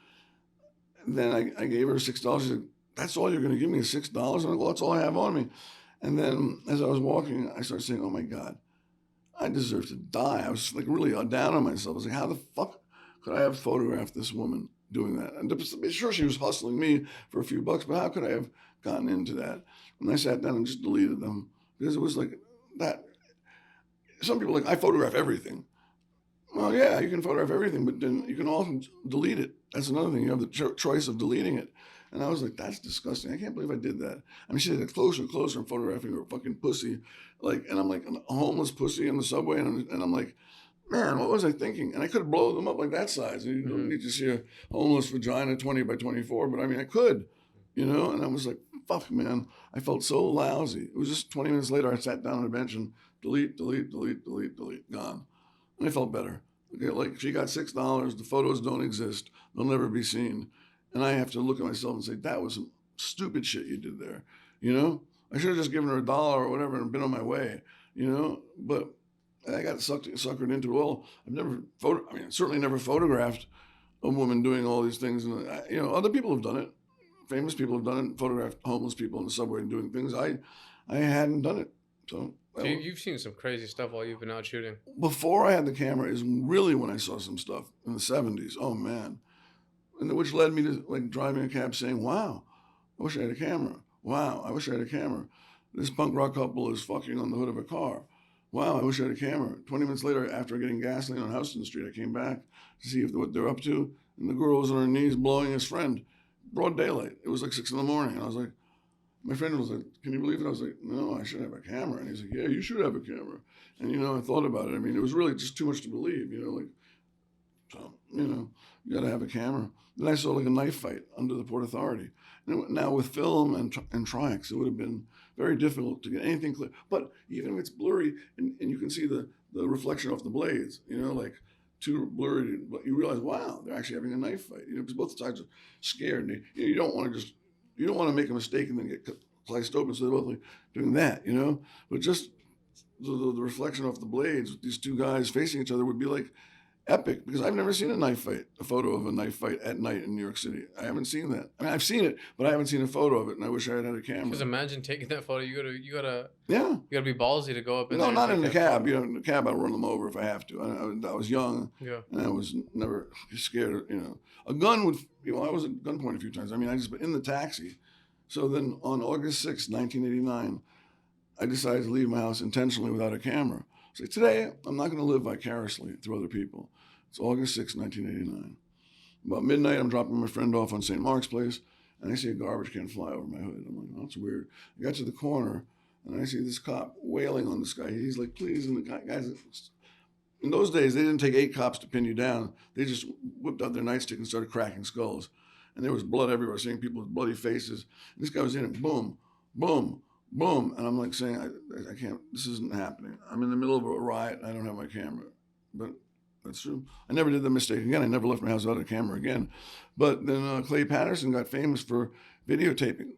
then I gave her $6. She's like, that's all you're going to give me is $6? I'm like, well, that's all I have on me. And then as I was walking, I started saying, oh my God, I deserve to die. I was like really down on myself. I was like, how the fuck could I have photographed this woman doing that? And to be sure, she was hustling me for a few bucks, but how could I have gotten into that? And I sat down and just deleted them, because it was like that. Some people are like, I photograph everything. Well, yeah, you can photograph everything, but then you can also delete it. That's another thing. You have the choice of deleting it. And I was like, that's disgusting. I can't believe I did that. I mean, she did it closer and closer and photographing her fucking pussy. And I'm like, a homeless pussy in the subway. And I'm like, man, what was I thinking? And I could blow them up like that size. You don't need to see a homeless vagina 20 by 24, but I mean, I could, And I was like, fuck, man. I felt so lousy. It was just 20 minutes later, I sat down on a bench and delete, gone. And I felt better. Okay, like, she got $6. The photos don't exist. They'll never be seen. And I have to look at myself and say, that was some stupid shit you did there. I should have just given her $1 or whatever and been on my way, But I got suckered into it. Well, certainly never photographed a woman doing all these things. And, other people have done it. Famous people have done it, photographed homeless people in the subway and doing things. I hadn't done it. So you've seen some crazy stuff while you've been out shooting. Before I had the camera is really when I saw some stuff in the 70s. Oh, man. And which led me to like driving a cab saying, wow, I wish I had a camera. Wow, I wish I had a camera. This punk rock couple is fucking on the hood of a car. Wow, I wish I had a camera. 20 minutes later, after getting gasoline on Houston Street, I came back to see what they're up to. And the girl was on her knees blowing his friend. Broad daylight. It was like 6 a.m. And I was like, my friend was like, can you believe it? I was like, no, I should have a camera. And he's like, yeah, you should have a camera. And, I thought about it. I mean, it was really just too much to believe, so, you got to have a camera. Then I saw like a knife fight under the Port Authority. Now with film and Triax, it would have been very difficult to get anything clear. But even if it's blurry and you can see the reflection off the blades, like too blurry, but you realize, wow, they're actually having a knife fight. Because both sides are scared. And you don't want to make a mistake and then get sliced open. So they're both like doing that, But just the reflection off the blades with these two guys facing each other would be like epic because I've never seen a photo of a knife fight at night in New York City. I haven't seen that. I mean, I've seen it, but I haven't seen a photo of it, and I wish I had had a camera. Because imagine taking that photo. You gotta Yeah. be ballsy to go up in No, there. not and in the take that cab. photo. You know, in the cab, I'll run them over if I have to. I was young, Yeah. and I was never scared of, a gun would, I was at gunpoint a few times. I mean, I just, in the taxi. So then on August 6th, 1989, I decided to leave my house intentionally without a camera. So today, I'm not going to live vicariously through other people. It's August 6th, 1989. About midnight, I'm dropping my friend off on St. Mark's Place, and I see a garbage can fly over my hood. I'm like, oh, that's weird. I got to the corner, and I see this cop wailing on this guy. He's like, please, and the guys, in those days, they didn't take 8 cops to pin you down. They just whipped out their nightstick and started cracking skulls. And there was blood everywhere, seeing people with bloody faces. And this guy was in it, boom, boom, boom. And I'm like saying, I can't, this isn't happening. I'm in the middle of a riot, and I don't have my camera. But that's true. I never did the mistake again. I never left my house without a camera again. But then Clay Patterson got famous for videotaping.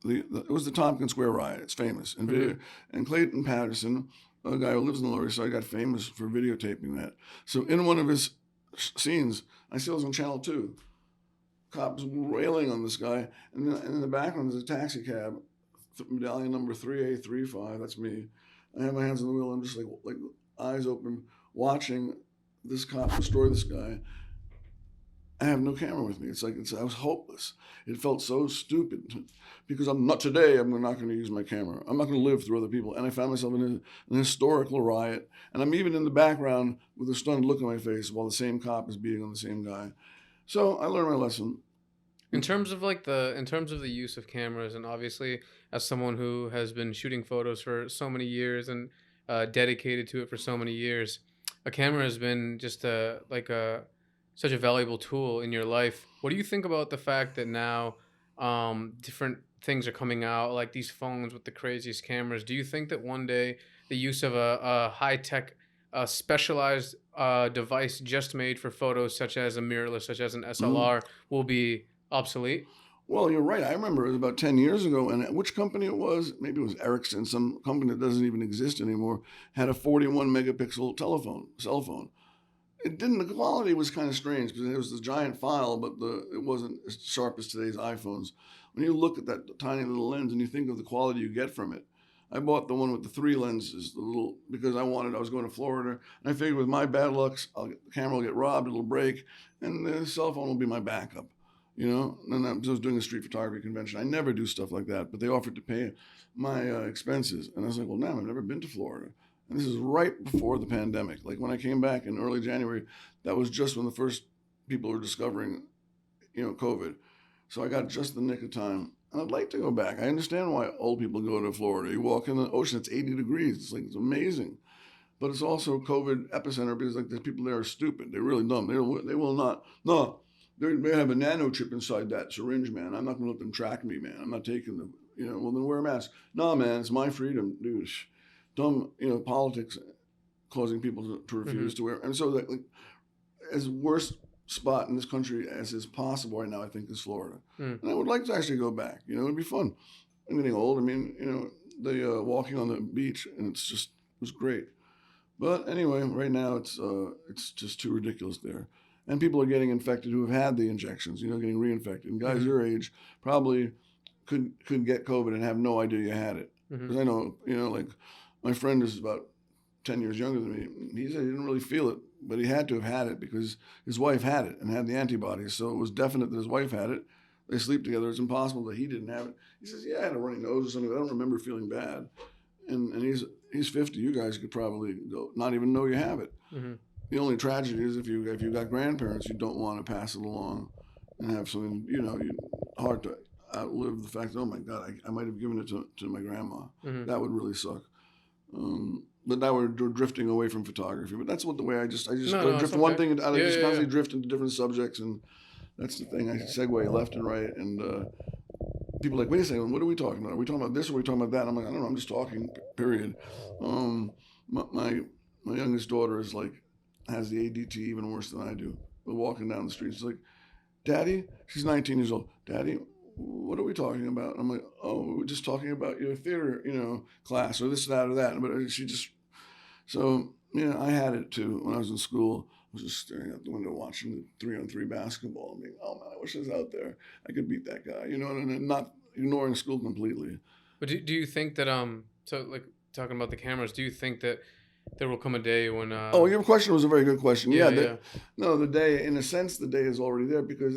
It was the Tompkins Square riot. It's famous. And Clayton Patterson, a guy who lives in the Lower East Side, got famous for videotaping that. So in one of his scenes, I see it was on Channel 2, cops railing on this guy. And in the background, there's a taxi cab, medallion number 3A35, that's me. I have my hands on the wheel. I'm just like eyes open, watching this cop destroy this guy. I have no camera with me. I was hopeless. It felt so stupid because I'm not going to use my camera. I'm not going to live through other people. And I found myself in an historical riot. And I'm even in the background with a stunned look on my face while the same cop is beating on the same guy. So I learned my lesson. In terms of the use of cameras, and obviously as someone who has been shooting photos for so many years and dedicated to it for so many years, a camera has been just such a valuable tool in your life. What do you think about the fact that now different things are coming out, like these phones with the craziest cameras? Do you think that one day the use of a high-tech, specialized device just made for photos, such as a mirrorless, such as an SLR, will be obsolete? Well, you're right. I remember it was about 10 years ago, and which company it was, maybe it was Ericsson, some company that doesn't even exist anymore, had a 41 megapixel cell phone. The quality was kind of strange because it was this giant file, but it wasn't as sharp as today's iPhones. When you look at that tiny little lens and you think of the quality you get from it, I bought the one with the 3 lenses, because I was going to Florida, and I figured with my bad luck, the camera will get robbed, it'll break, and the cell phone will be my backup. And I was doing a street photography convention. I never do stuff like that, but they offered to pay my expenses. And I was like, well, damn, I've never been to Florida. And this is right before the pandemic. Like when I came back in early January, that was just when the first people were discovering, COVID. So I got just the nick of time. And I'd like to go back. I understand why old people go to Florida. You walk in the ocean, it's 80 degrees. It's amazing. But it's also a COVID epicenter because the people there are stupid. They're really dumb. They will not. No. They have a nano chip inside that syringe, man. I'm not going to let them track me, man. I'm not taking them. Well, then wear a mask. No, man, it's my freedom, dude. Dumb, politics causing people to refuse to wear. And so, as worst spot in this country as is possible right now, I think, is Florida. And I would like to actually go back. It'd be fun. I'm getting old. I mean, the walking on the beach, and it was great. But anyway, right now it's just too ridiculous there. And people are getting infected who have had the injections, getting reinfected. And guys your age probably could get COVID and have no idea you had it. Because I know, like my friend is about 10 years younger than me. He said he didn't really feel it, but he had to have had it because his wife had it and had the antibodies. So it was definite that his wife had it. They sleep together. It's impossible that he didn't have it. He says, yeah, I had a runny nose or something. I don't remember feeling bad. And he's 50. You guys could probably not even know you have it. The only tragedy is if you got grandparents, you don't want to pass it along and have something, hard to outlive the fact that, oh my God, I might have given it to my grandma. That would really suck. But now we're drifting away from photography. But that's the way I just drift one thing. I just constantly drift into different subjects, and that's the thing. I segue left and right, and people are like, wait a second, what are we talking about? Are we talking about this or are we talking about that? I'm like, I don't know, I'm just talking, period. My youngest daughter has the ADT even worse than I do. We're walking down the street. She's like, Daddy, she's 19 years old. Daddy, what are we talking about? I'm like, oh, we're just talking about your theater, class or this, that, or that. But I had it too when I was in school. was just staring out the window watching the 3-on-3 basketball and being, oh man, I wish I was out there. I could beat that guy, you know, and not ignoring school completely. But do you think that so like talking about the cameras, do you think that there will come a day when Oh, your question was a very good question. Yeah, Yeah, yeah. no, the day, in a sense, the day is already there because,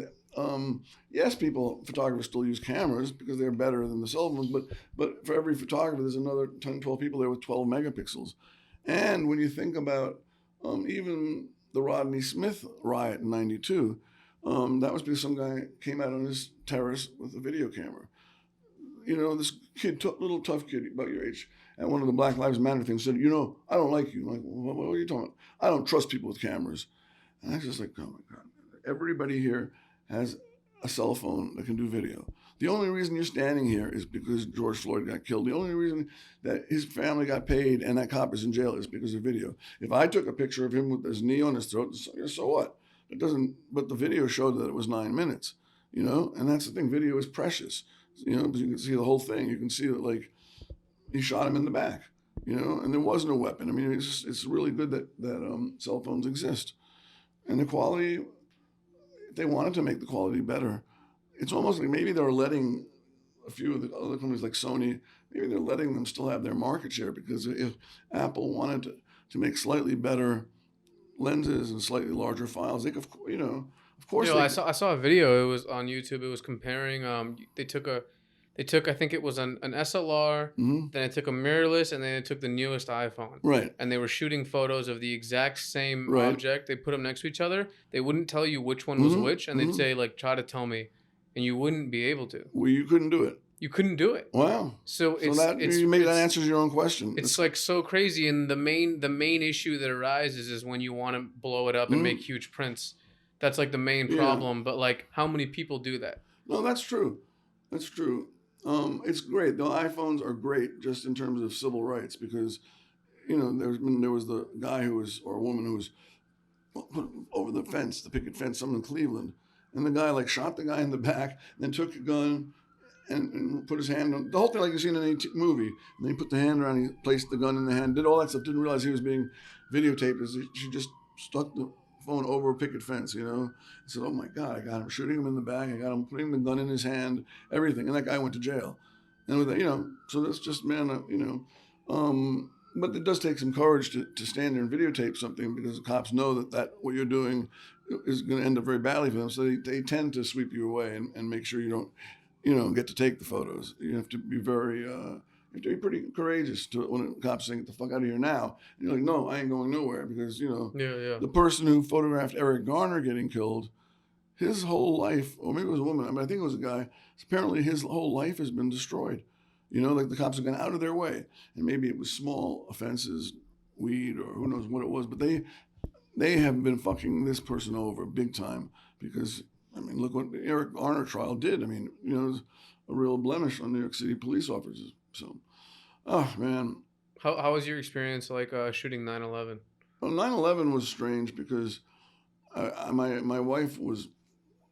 yes, photographers still use cameras because they're better than the cell phones, but for every photographer, there's another 10, 12 people there with 12 megapixels. And when you think about even the Rodney Smith riot in '92, that was because some guy came out on his terrace with a video camera. You know, this kid, little tough kid about your age, at one of the Black Lives Matter things said, you know, I don't like you. I'm like, what are you talking about? I don't trust people with cameras. And I was just like, oh my God. Everybody here has a cell phone that can do video. The only reason you're standing here is because George Floyd got killed. The only reason that his family got paid and that cop is in jail is because of video. If I took a picture of him with his knee on his throat, so what? It doesn't, but the video showed that it was 9 minutes, you know? And that's the thing, video is precious, you know, because you can see the whole thing. You can see that, like, he shot him in the back, you know, and there was no weapon. I mean, it's really good that cell phones exist. And the quality, if they wanted to make the quality better, it's almost like maybe they're letting a few of the other companies like Sony, maybe they're letting them still have their market share, because if Apple wanted to make slightly better lenses and slightly larger files, they could, you know, of course. You know, I saw a video. It was on YouTube. It was comparing. They took I think it was an SLR. Mm-hmm. Then it took a mirrorless, and then it took the newest iPhone. Right. And they were shooting photos of the exact same Right. object. They put them next to each other. They wouldn't tell you which one was Mm-hmm. which, and Mm-hmm. they'd say, like, try to tell me, and you wouldn't be able to. Well, you couldn't do it. You couldn't do it. Wow. So That answers your own question. It's like so crazy, and the main issue that arises is when you want to blow it up and make huge prints. That's like the main problem. But like, how many people do that? No, that's true. That's true. It's great. The iPhones are great just in terms of civil rights, because, you know, there was the guy or a woman who was put over the fence, the picket fence, someone in Cleveland, and the guy like shot the guy in the back, and then took a gun and put his hand on the whole thing like you see in any movie. And then he put the hand around, he placed the gun in the hand, did all that stuff, didn't realize he was being videotaped. She just stuck the phone over a picket fence, you know. I said, oh my God, I got him shooting him in the back, I got him putting the gun in his hand, everything. And that guy went to jail. And with that, you know, so that's just, man, you know. But it does take some courage to stand there and videotape something, because the cops know that what you're doing is going to end up very badly for them. So they tend to sweep you away and make sure you don't, you know, get to take the photos. You have to be pretty courageous when the cops saying, get the fuck out of here now. And you're like, no, I ain't going nowhere, because, you know, the person who photographed Eric Garner getting killed, his whole life, or maybe it was a woman, I mean, I think it was a guy, apparently his whole life has been destroyed. You know, like the cops have gone out of their way. And maybe it was small offenses, weed, or who knows what it was, but they have been fucking this person over big time, because, I mean, look what the Eric Garner trial did. I mean, you know, it was a real blemish on New York City police officers. So, oh, man. How was your experience like shooting 9/11? Well, 9/11 was strange because my wife was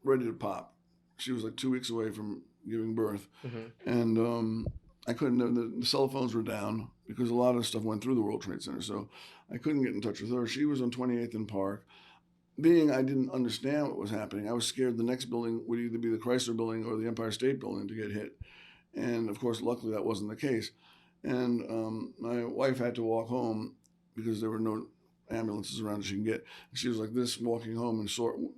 ready to pop. She was like 2 weeks away from giving birth. Mm-hmm. And I couldn't, the cell phones were down because a lot of stuff went through the World Trade Center. So I couldn't get in touch with her. She was on 28th and Park. Being I didn't understand what was happening, I was scared the next building would either be the Chrysler Building or the Empire State Building to get hit. And of course, luckily that wasn't the case. And my wife had to walk home because there were no ambulances around that she can get. She was like this walking home, and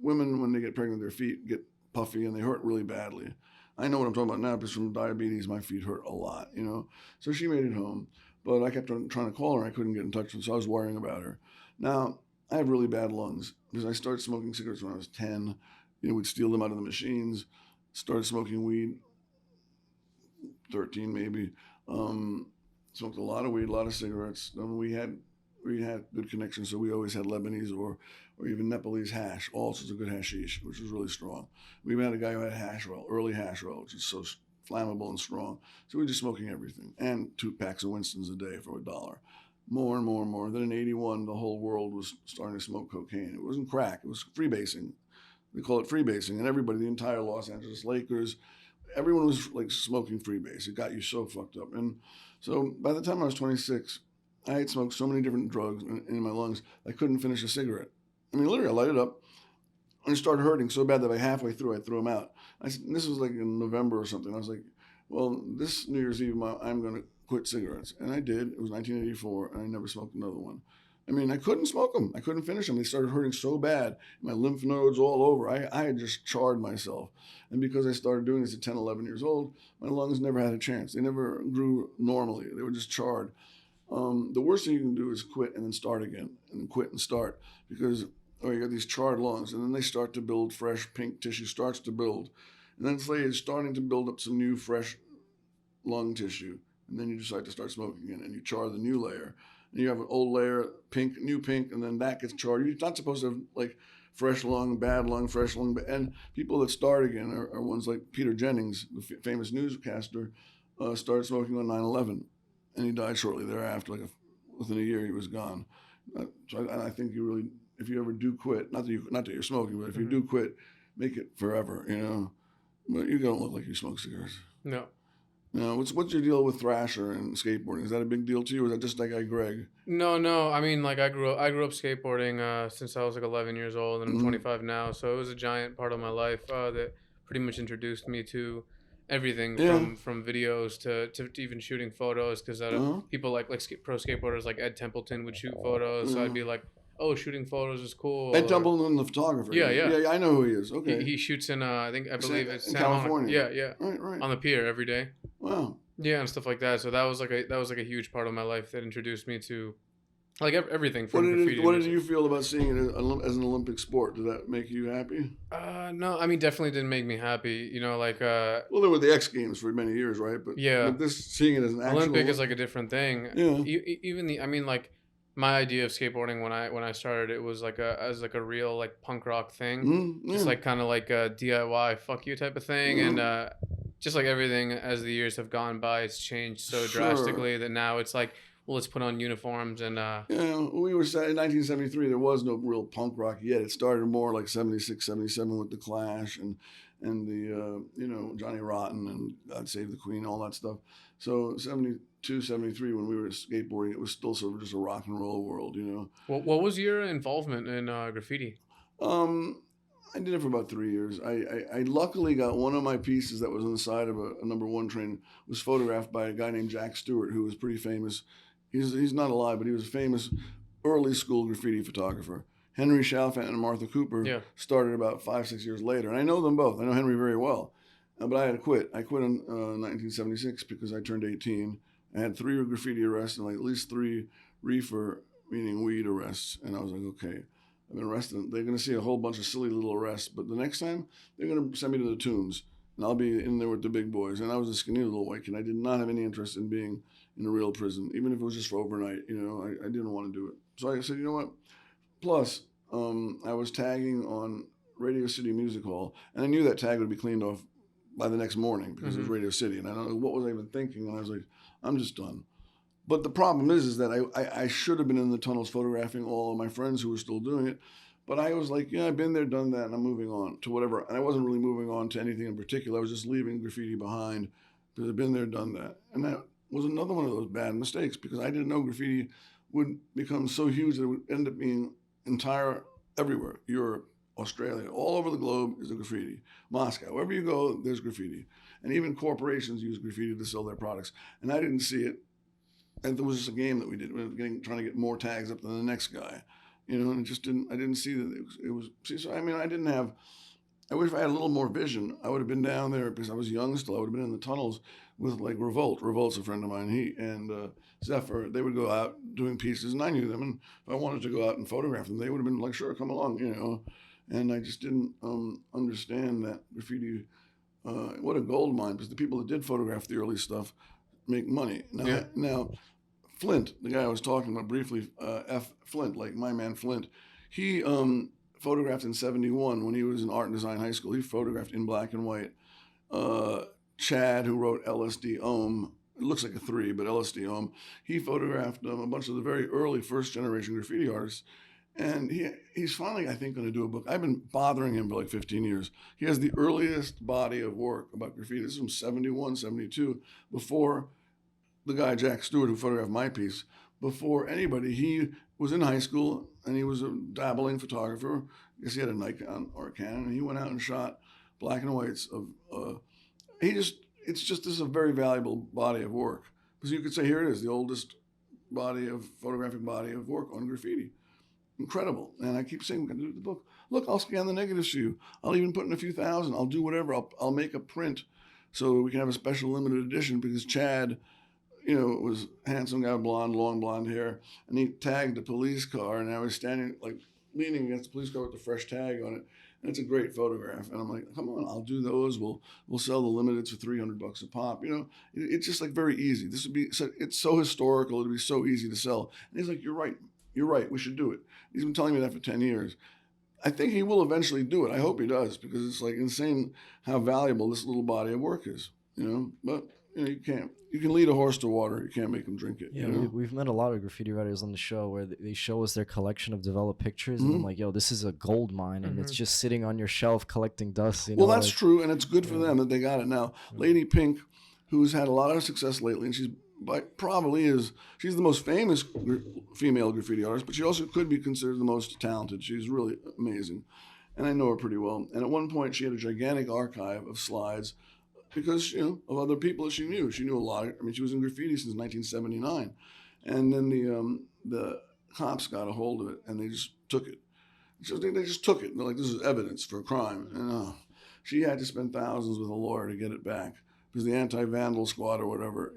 women, when they get pregnant, their feet get puffy and they hurt really badly. I know what I'm talking about now because from diabetes, my feet hurt a lot, you know. So she made it home, but I kept on trying to call her. I couldn't get in touch with her, so I was worrying about her. Now, I have really bad lungs because I started smoking cigarettes when I was 10. You know, we'd steal them out of the machines. Started smoking weed, 13 maybe. Smoked a lot of weed, a lot of cigarettes. We had good connections, so we always had Lebanese or even Nepalese hash, all sorts of good hashish, which was really strong. We even had a guy who had hash oil, early hash oil, which is so flammable and strong. So we were just smoking everything, and 2 packs of Winstons a day for $1. More and more and more. Then in '81, the whole world was starting to smoke cocaine. It wasn't crack, it was freebasing. They call it freebasing, and everybody, the entire Los Angeles Lakers, everyone was like smoking freebase. It got you so fucked up. And so by the time I was 26, I had smoked so many different drugs in my lungs, I couldn't finish a cigarette. I mean, literally, I light it up, and it started hurting so bad that by halfway through, I threw them out. And this was like in November or something. I was like, well, this New Year's Eve, I'm going to quit cigarettes. And I did. It was 1984, and I never smoked another one. I mean, I couldn't smoke them. I couldn't finish them. They started hurting so bad. My lymph nodes all over. I had just charred myself. And because I started doing this at 10, 11 years old, my lungs never had a chance. They never grew normally. They were just charred. The worst thing you can do is quit and then start again, and then quit and start, because you got these charred lungs, and then they start to build fresh pink tissue, starts to build. And then it's starting to build up some new fresh lung tissue. And then you decide to start smoking again, and you char the new layer. And you have an old layer, pink, new pink, and then that gets charred. You're not supposed to have like fresh lung, bad lung, fresh lung. And people that start again are ones like Peter Jennings, the famous newscaster, started smoking on 9/11, and he died shortly thereafter. Within a year, he was gone. So I think you really, if you ever do quit, not that you're smoking, but if you do quit, make it forever, you know. But you don't look like you smoke cigars. No. No, what's your deal with Thrasher and skateboarding? Is that a big deal to you, or is that just that guy Greg? No. I mean, like I grew up skateboarding since I was like 11 years old, and I'm 25 now. So it was a giant part of my life that pretty much introduced me to everything from videos to even shooting photos. Because people like pro skateboarders like Ed Templeton would shoot photos, so I'd be like, oh, shooting photos is cool. Ed Templeton, the photographer. Yeah. I know who he is. Okay. He shoots in I believe it's in Santa Monica. California. Yeah. Right. On the pier every day. Wow. Yeah, and stuff like that. So that was like a huge part of my life that introduced me to like everything from graffiti. What did you feel about seeing it as an Olympic sport? Did that make you happy? No, I mean definitely didn't make me happy. You know, like well, there were the X Games for many years, right? But but this seeing it as an actual Olympic is like a different thing. Yeah. Even I mean like my idea of skateboarding when I started, it was like as a real like punk rock thing, just like kind of like a DIY fuck you type of thing, and just like everything as the years have gone by, it's changed so drastically that now it's like, well, let's put on uniforms and we were in 1973. There was no real punk rock yet. It started more like 76, 77 with the Clash and the Johnny Rotten and God Save the Queen, all that stuff. So 72, 73, when we were skateboarding, it was still sort of just a rock and roll world, you know. What was your involvement in graffiti? I did it for about 3 years. I luckily got one of my pieces that was on the side of a number one train was photographed by a guy named Jack Stewart, who was pretty famous. He's not alive, but he was a famous early school graffiti photographer. Henry Chalfant and Martha Cooper started about 5-6 years later. And I know them both. I know Henry very well. But I had to quit. I quit in 1976 because I turned 18. I had 3 graffiti arrests and like at least 3 reefer, meaning weed arrests. And I was like, okay, I've been arrested. They're going to see a whole bunch of silly little arrests. But the next time, they're going to send me to the Tombs. And I'll be in there with the big boys. And I was a skinny little white kid. I did not have any interest in being in a real prison, even if it was just for overnight. You know, I didn't want to do it. So I said, you know what? Plus, I was tagging on Radio City Music Hall, and I knew that tag would be cleaned off by the next morning because it was Radio City. And I don't know what was I even thinking. And I was like, I'm just done. But the problem is that I should have been in the tunnels photographing all of my friends who were still doing it. But I was like, yeah, I've been there, done that, and I'm moving on to whatever. And I wasn't really moving on to anything in particular. I was just leaving graffiti behind because I've been there, done that. And that was another one of those bad mistakes because I didn't know graffiti would become so huge that it would end up being entire everywhere. Europe, Australia, all over the globe is a graffiti. Moscow, wherever you go, there's graffiti. And even corporations use graffiti to sell their products. And I didn't see it. And there was just a game that we did. We were trying to get more tags up than the next guy. You know, and I didn't see that it was, so I mean, I wish I had a little more vision. I would have been down there because I was young still. I would have been in the tunnels with like Revolt. Revolt's a friend of mine. He and Zephyr, they would go out doing pieces and I knew them. And if I wanted to go out and photograph them, they would have been like, sure, come along, you know. And I just didn't understand that graffiti, what a gold mine, because the people that did photograph the early stuff make money. Now, Flint, the guy I was talking about briefly, F. Flint, like my man Flint, he photographed in 71 when he was in art and design high school. He photographed in black and white. Chad, who wrote LSD Ohm, it looks like a 3, but LSD Ohm, he photographed a bunch of the very early first generation graffiti artists. And he's finally, I think, going to do a book. I've been bothering him for like 15 years. He has the earliest body of work about graffiti. This is from 71, 72, before the guy, Jack Stewart, who photographed my piece, before anybody. He was in high school and he was a dabbling photographer. I guess he had a Nikon or a Canon, and he went out and shot black and whites of. It's just this is a very valuable body of work, because you could say here it is, the oldest photographic body of work on graffiti. Incredible. And I keep saying we're going to do the book. Look, I'll scan the negatives for you. I'll even put in a few thousand. I'll do whatever. I'll make a print so we can have a special limited edition, because Chad, was a handsome guy, blonde, long blonde hair, and he tagged a police car, and I was standing, like, leaning against the police car with the fresh tag on it. And it's a great photograph. And I'm like, come on, I'll do those. We'll sell the limiteds for $300 a pop. It's just like very easy. It's so historical. It'd be so easy to sell. And he's like, you're right. We should do it. He's been telling me that for 10 years. I think he will eventually do it. I hope he does, because it's like insane how valuable this little body of work is, but you can lead a horse to water. You can't make him drink it. Yeah, we've met a lot of graffiti writers on the show where they show us their collection of developed pictures, and I'm like, yo, this is a gold mine, and it's just sitting on your shelf collecting dust. Well, that's true, and it's good for them that they got it now. Lady Pink, who's had a lot of success lately, and she's the most famous female graffiti artist, but she also could be considered the most talented. She's really amazing, and I know her pretty well. And at one point, she had a gigantic archive of slides, because of other people that she knew. She knew a lot. I mean, she was in graffiti since 1979, and then the cops got a hold of it, and they just took it. They just took it. And they're like, this is evidence for a crime. And she had to spend thousands with a lawyer to get it back, because the anti-vandal squad or whatever,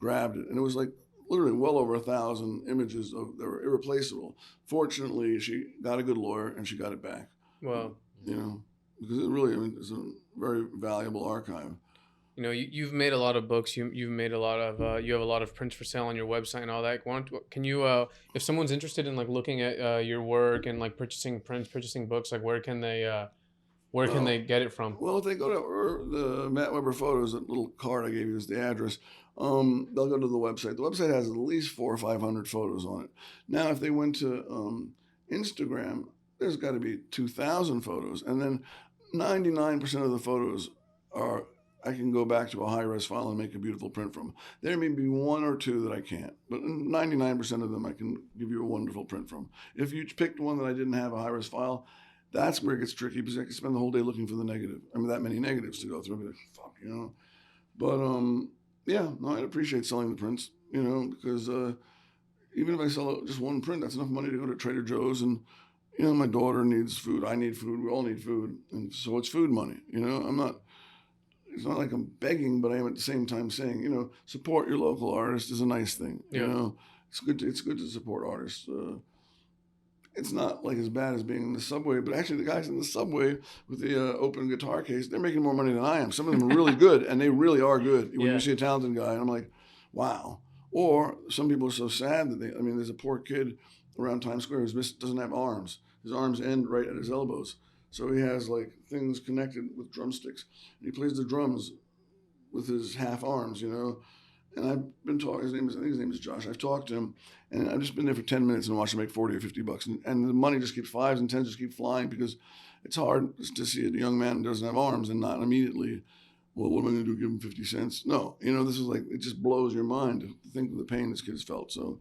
grabbed it, and it was like literally well over 1,000 images that were irreplaceable. Fortunately, she got a good lawyer and she got it back. Wow. Because it really is a very valuable archive. You've made a lot of books. You've made a lot of you have a lot of prints for sale on your website and all that. Can you if someone's interested in like looking at your work and like purchasing prints, purchasing books, like where can they get it from? Well, if they go to the Matt Weber Photos, that little card I gave you is the address. They'll go to the website. The website has at least 400 or 500 photos on it. Now, if they went to Instagram, there's got to be 2,000 photos, and then 99% of the photos I can go back to a high-res file and make a beautiful print from. There may be one or two that I can't, but 99% of them I can give you a wonderful print from. If you picked one that I didn't have a high-res file, that's where it gets tricky, because I could spend the whole day looking for the negative. I mean, that many negatives to go through. I'd be like, fuck, But I'd appreciate selling the prints, because even if I sell just one print, that's enough money to go to Trader Joe's, and my daughter needs food. I need food. We all need food, and so it's food money. It's not like I'm begging, but I am at the same time saying, support your local artist is a nice thing. Yeah. It's good to support artists. It's not like as bad as being in the subway, but actually the guys in the subway with the open guitar case, they're making more money than I am. Some of them are really good, and they really are good. When you see a talented guy, and I'm like, wow. Or some people are so sad that there's a poor kid around Times Square who doesn't have arms. His arms end right at his elbows. So he has like things connected with drumsticks. And he plays the drums with his half arms, And I've been talking, I think his name is Josh. I've talked to him, and I've just been there for 10 minutes and watched him make 40 or 50 bucks. And the money just keeps, fives and tens just keep flying, because it's hard to see a young man who doesn't have arms and not immediately, well, what am I going to do, give him 50 cents? No, this is like, it just blows your mind to think of the pain this kid's felt. So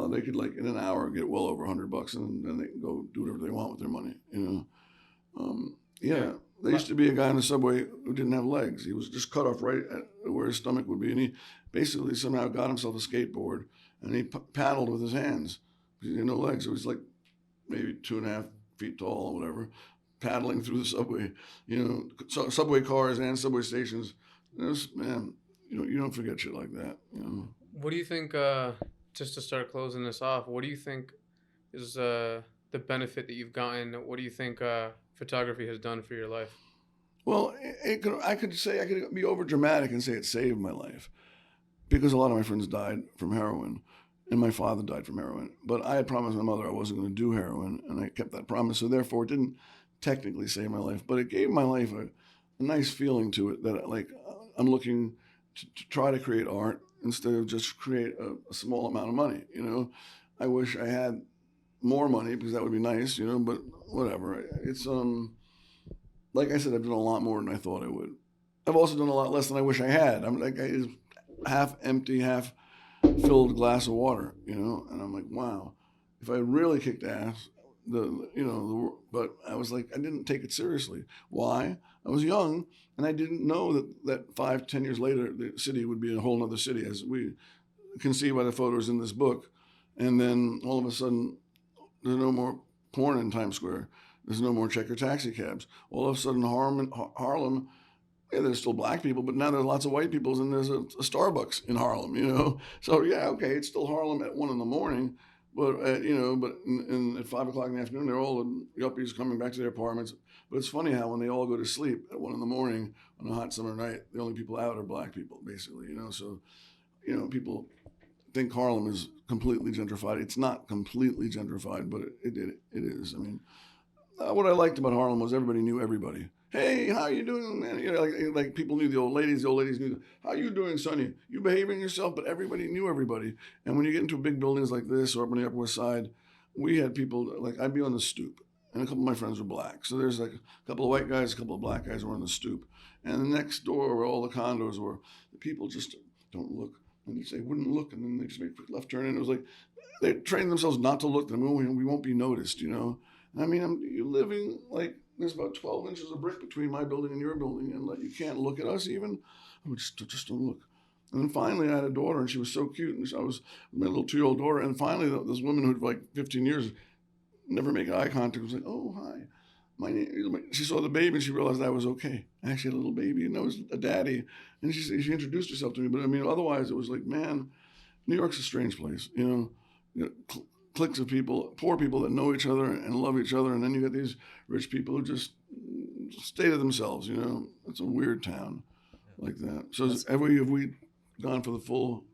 they could, like, in an hour get well over $100, and then they can go do whatever they want with their money, There used to be a guy in the subway who didn't have legs. He was just cut off right at where his stomach would be, and he basically somehow got himself a skateboard, and he paddled with his hands. He had no legs. It was like maybe 2.5 feet tall or whatever, paddling through the subway. Subway cars and subway stations. You don't forget shit like that. What do you think? Just to start closing this off, what do you think is the benefit that you've gotten? What do you think photography has done for your life? Well, I could be over dramatic and say it saved my life, because a lot of my friends died from heroin, and my father died from heroin. But I had promised my mother I wasn't going to do heroin, and I kept that promise. So therefore, it didn't technically save my life, but it gave my life a nice feeling to it, that like I'm looking to try to create art instead of just create a small amount of money. I wish I had more money, because that would be nice, but whatever. It's like I said, I've done a lot more than I thought I would. I've also done a lot less than I wish I had. I'm like, it's half empty, half filled glass of water, you know, and I'm like, wow, if I really kicked ass, but I was like, I didn't take it seriously. Why? I was young, and I didn't know that 5-10 years later, the city would be a whole other city, as we can see by the photos in this book. And then all of a sudden, there's no more porn in Times Square. There's no more checker taxi cabs. All of a sudden, Harlem, yeah, there's still black people, but now there's lots of white people, and there's a Starbucks in Harlem, you know? So, yeah, okay, it's still Harlem at 1 a.m, but, at 5 o'clock in the afternoon, they're all the yuppies coming back to their apartments. But it's funny how when they all go to sleep at 1 a.m. on a hot summer night, the only people out are black people, basically, you know? So, you know, people think Harlem is completely gentrified. It's not completely gentrified, but it is. I mean, what I liked about Harlem was everybody knew everybody. Hey, how you doing, man? You know, like people knew the old ladies. The old ladies knew, how you doing, Sonny? You behaving yourself? But everybody knew everybody. And when you get into big buildings like this or up on the Upper West Side, we had people, like I'd be on the stoop, and a couple of my friends were black. So there's like a couple of white guys, a couple of black guys were on the stoop. And the next door where all the condos were, the people just don't look. And they wouldn't look, and then they just make a quick left turn. And it was like, they trained themselves not to look. I mean, we won't be noticed, you know? I mean, you're living like, there's about 12 inches of brick between my building and your building, and like, you can't look at us even. Oh, just don't look. And then finally, I had a daughter, and she was so cute, and I was with my little 2-year-old daughter. And finally, this woman who'd like 15 years never make eye contact was like, "Oh, hi, my name." She saw the baby, and she realized I was okay. I actually had a little baby, and I was a daddy. And she introduced herself to me. But I mean, otherwise, it was like, man, New York's a strange place, you know. Cliques of people, poor people that know each other and love each other, and then you get these rich people who just stay to themselves. You know, it's a weird town like that. So have we gone for the full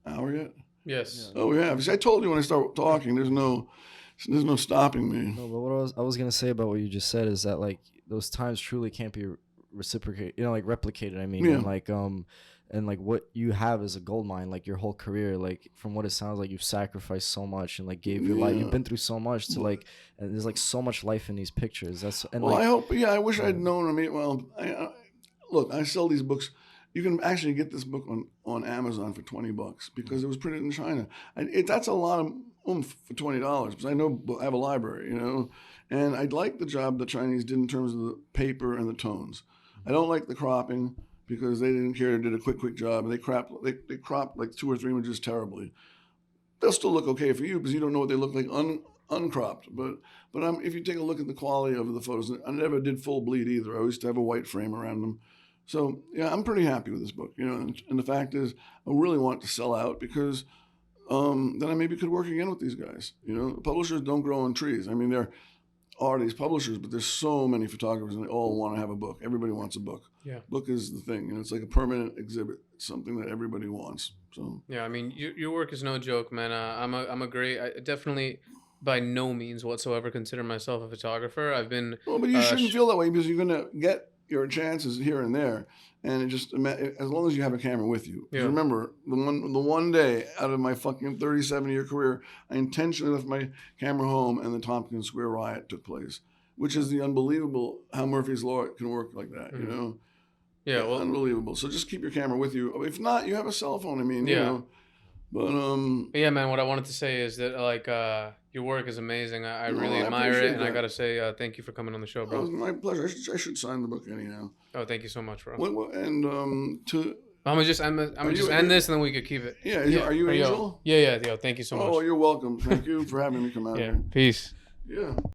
hour yet? Yes. Oh, we have. See, I told you when I start talking, there's no stopping me. No, but what I was gonna say about what you just said is that like those times truly can't be reciprocated. You know, like replicated. I mean, Yeah. and like what you have is a gold mine, like your whole career, like from what it sounds like, you've sacrificed so much and like gave your life, you've been through so much to like, and there's like so much life in these pictures. I wish I'd known. I mean, well, look, I sell these books. You can actually get this book on Amazon for $20 because it was printed in China. That's a lot of oomph for $20 because I know I have a library, you know, and I like the job the Chinese did in terms of the paper and the tones. I don't like the cropping, because they didn't care, did a quick job, and they cropped like 2 or 3 images terribly. They'll still look okay for you because you don't know what they look like uncropped. But if you take a look at the quality of the photos, I never did full bleed either. I always used to have a white frame around them. So yeah, I'm pretty happy with this book, you know. And the fact is, I really want it to sell out because then I maybe could work again with these guys. You know, publishers don't grow on trees. I mean, there are these publishers, but there's so many photographers, and they all want to have a book. Everybody wants a book. Yeah. Book is the thing, and it's like a permanent exhibit. It's something that everybody wants. So yeah, I mean, your work is no joke, man. I definitely by no means whatsoever consider myself a photographer. I've been. Well, but you shouldn't feel that way because you're gonna get your chances here and there, and it just as long as you have a camera with you. Yeah. Remember, the one day out of my fucking 37-year career, I intentionally left my camera home, and the Tompkins Square riot took place, which is the unbelievable how Murphy's Law can work like that. Mm-hmm. You know. Yeah, well, unbelievable. So just keep your camera with you. If not, you have a cell phone. I mean, you know. But yeah, man. What I wanted to say is that like your work is amazing. I really admire it, and I gotta say thank you for coming on the show, bro. It was my pleasure. I should sign the book anyhow. Oh, thank you so much, bro. And I'm gonna just end this, and then we could keep it. Yeah. Are you Angel? Yeah. Thank you so much. Oh, you're welcome. Thank you for having me come out here. Peace. Yeah.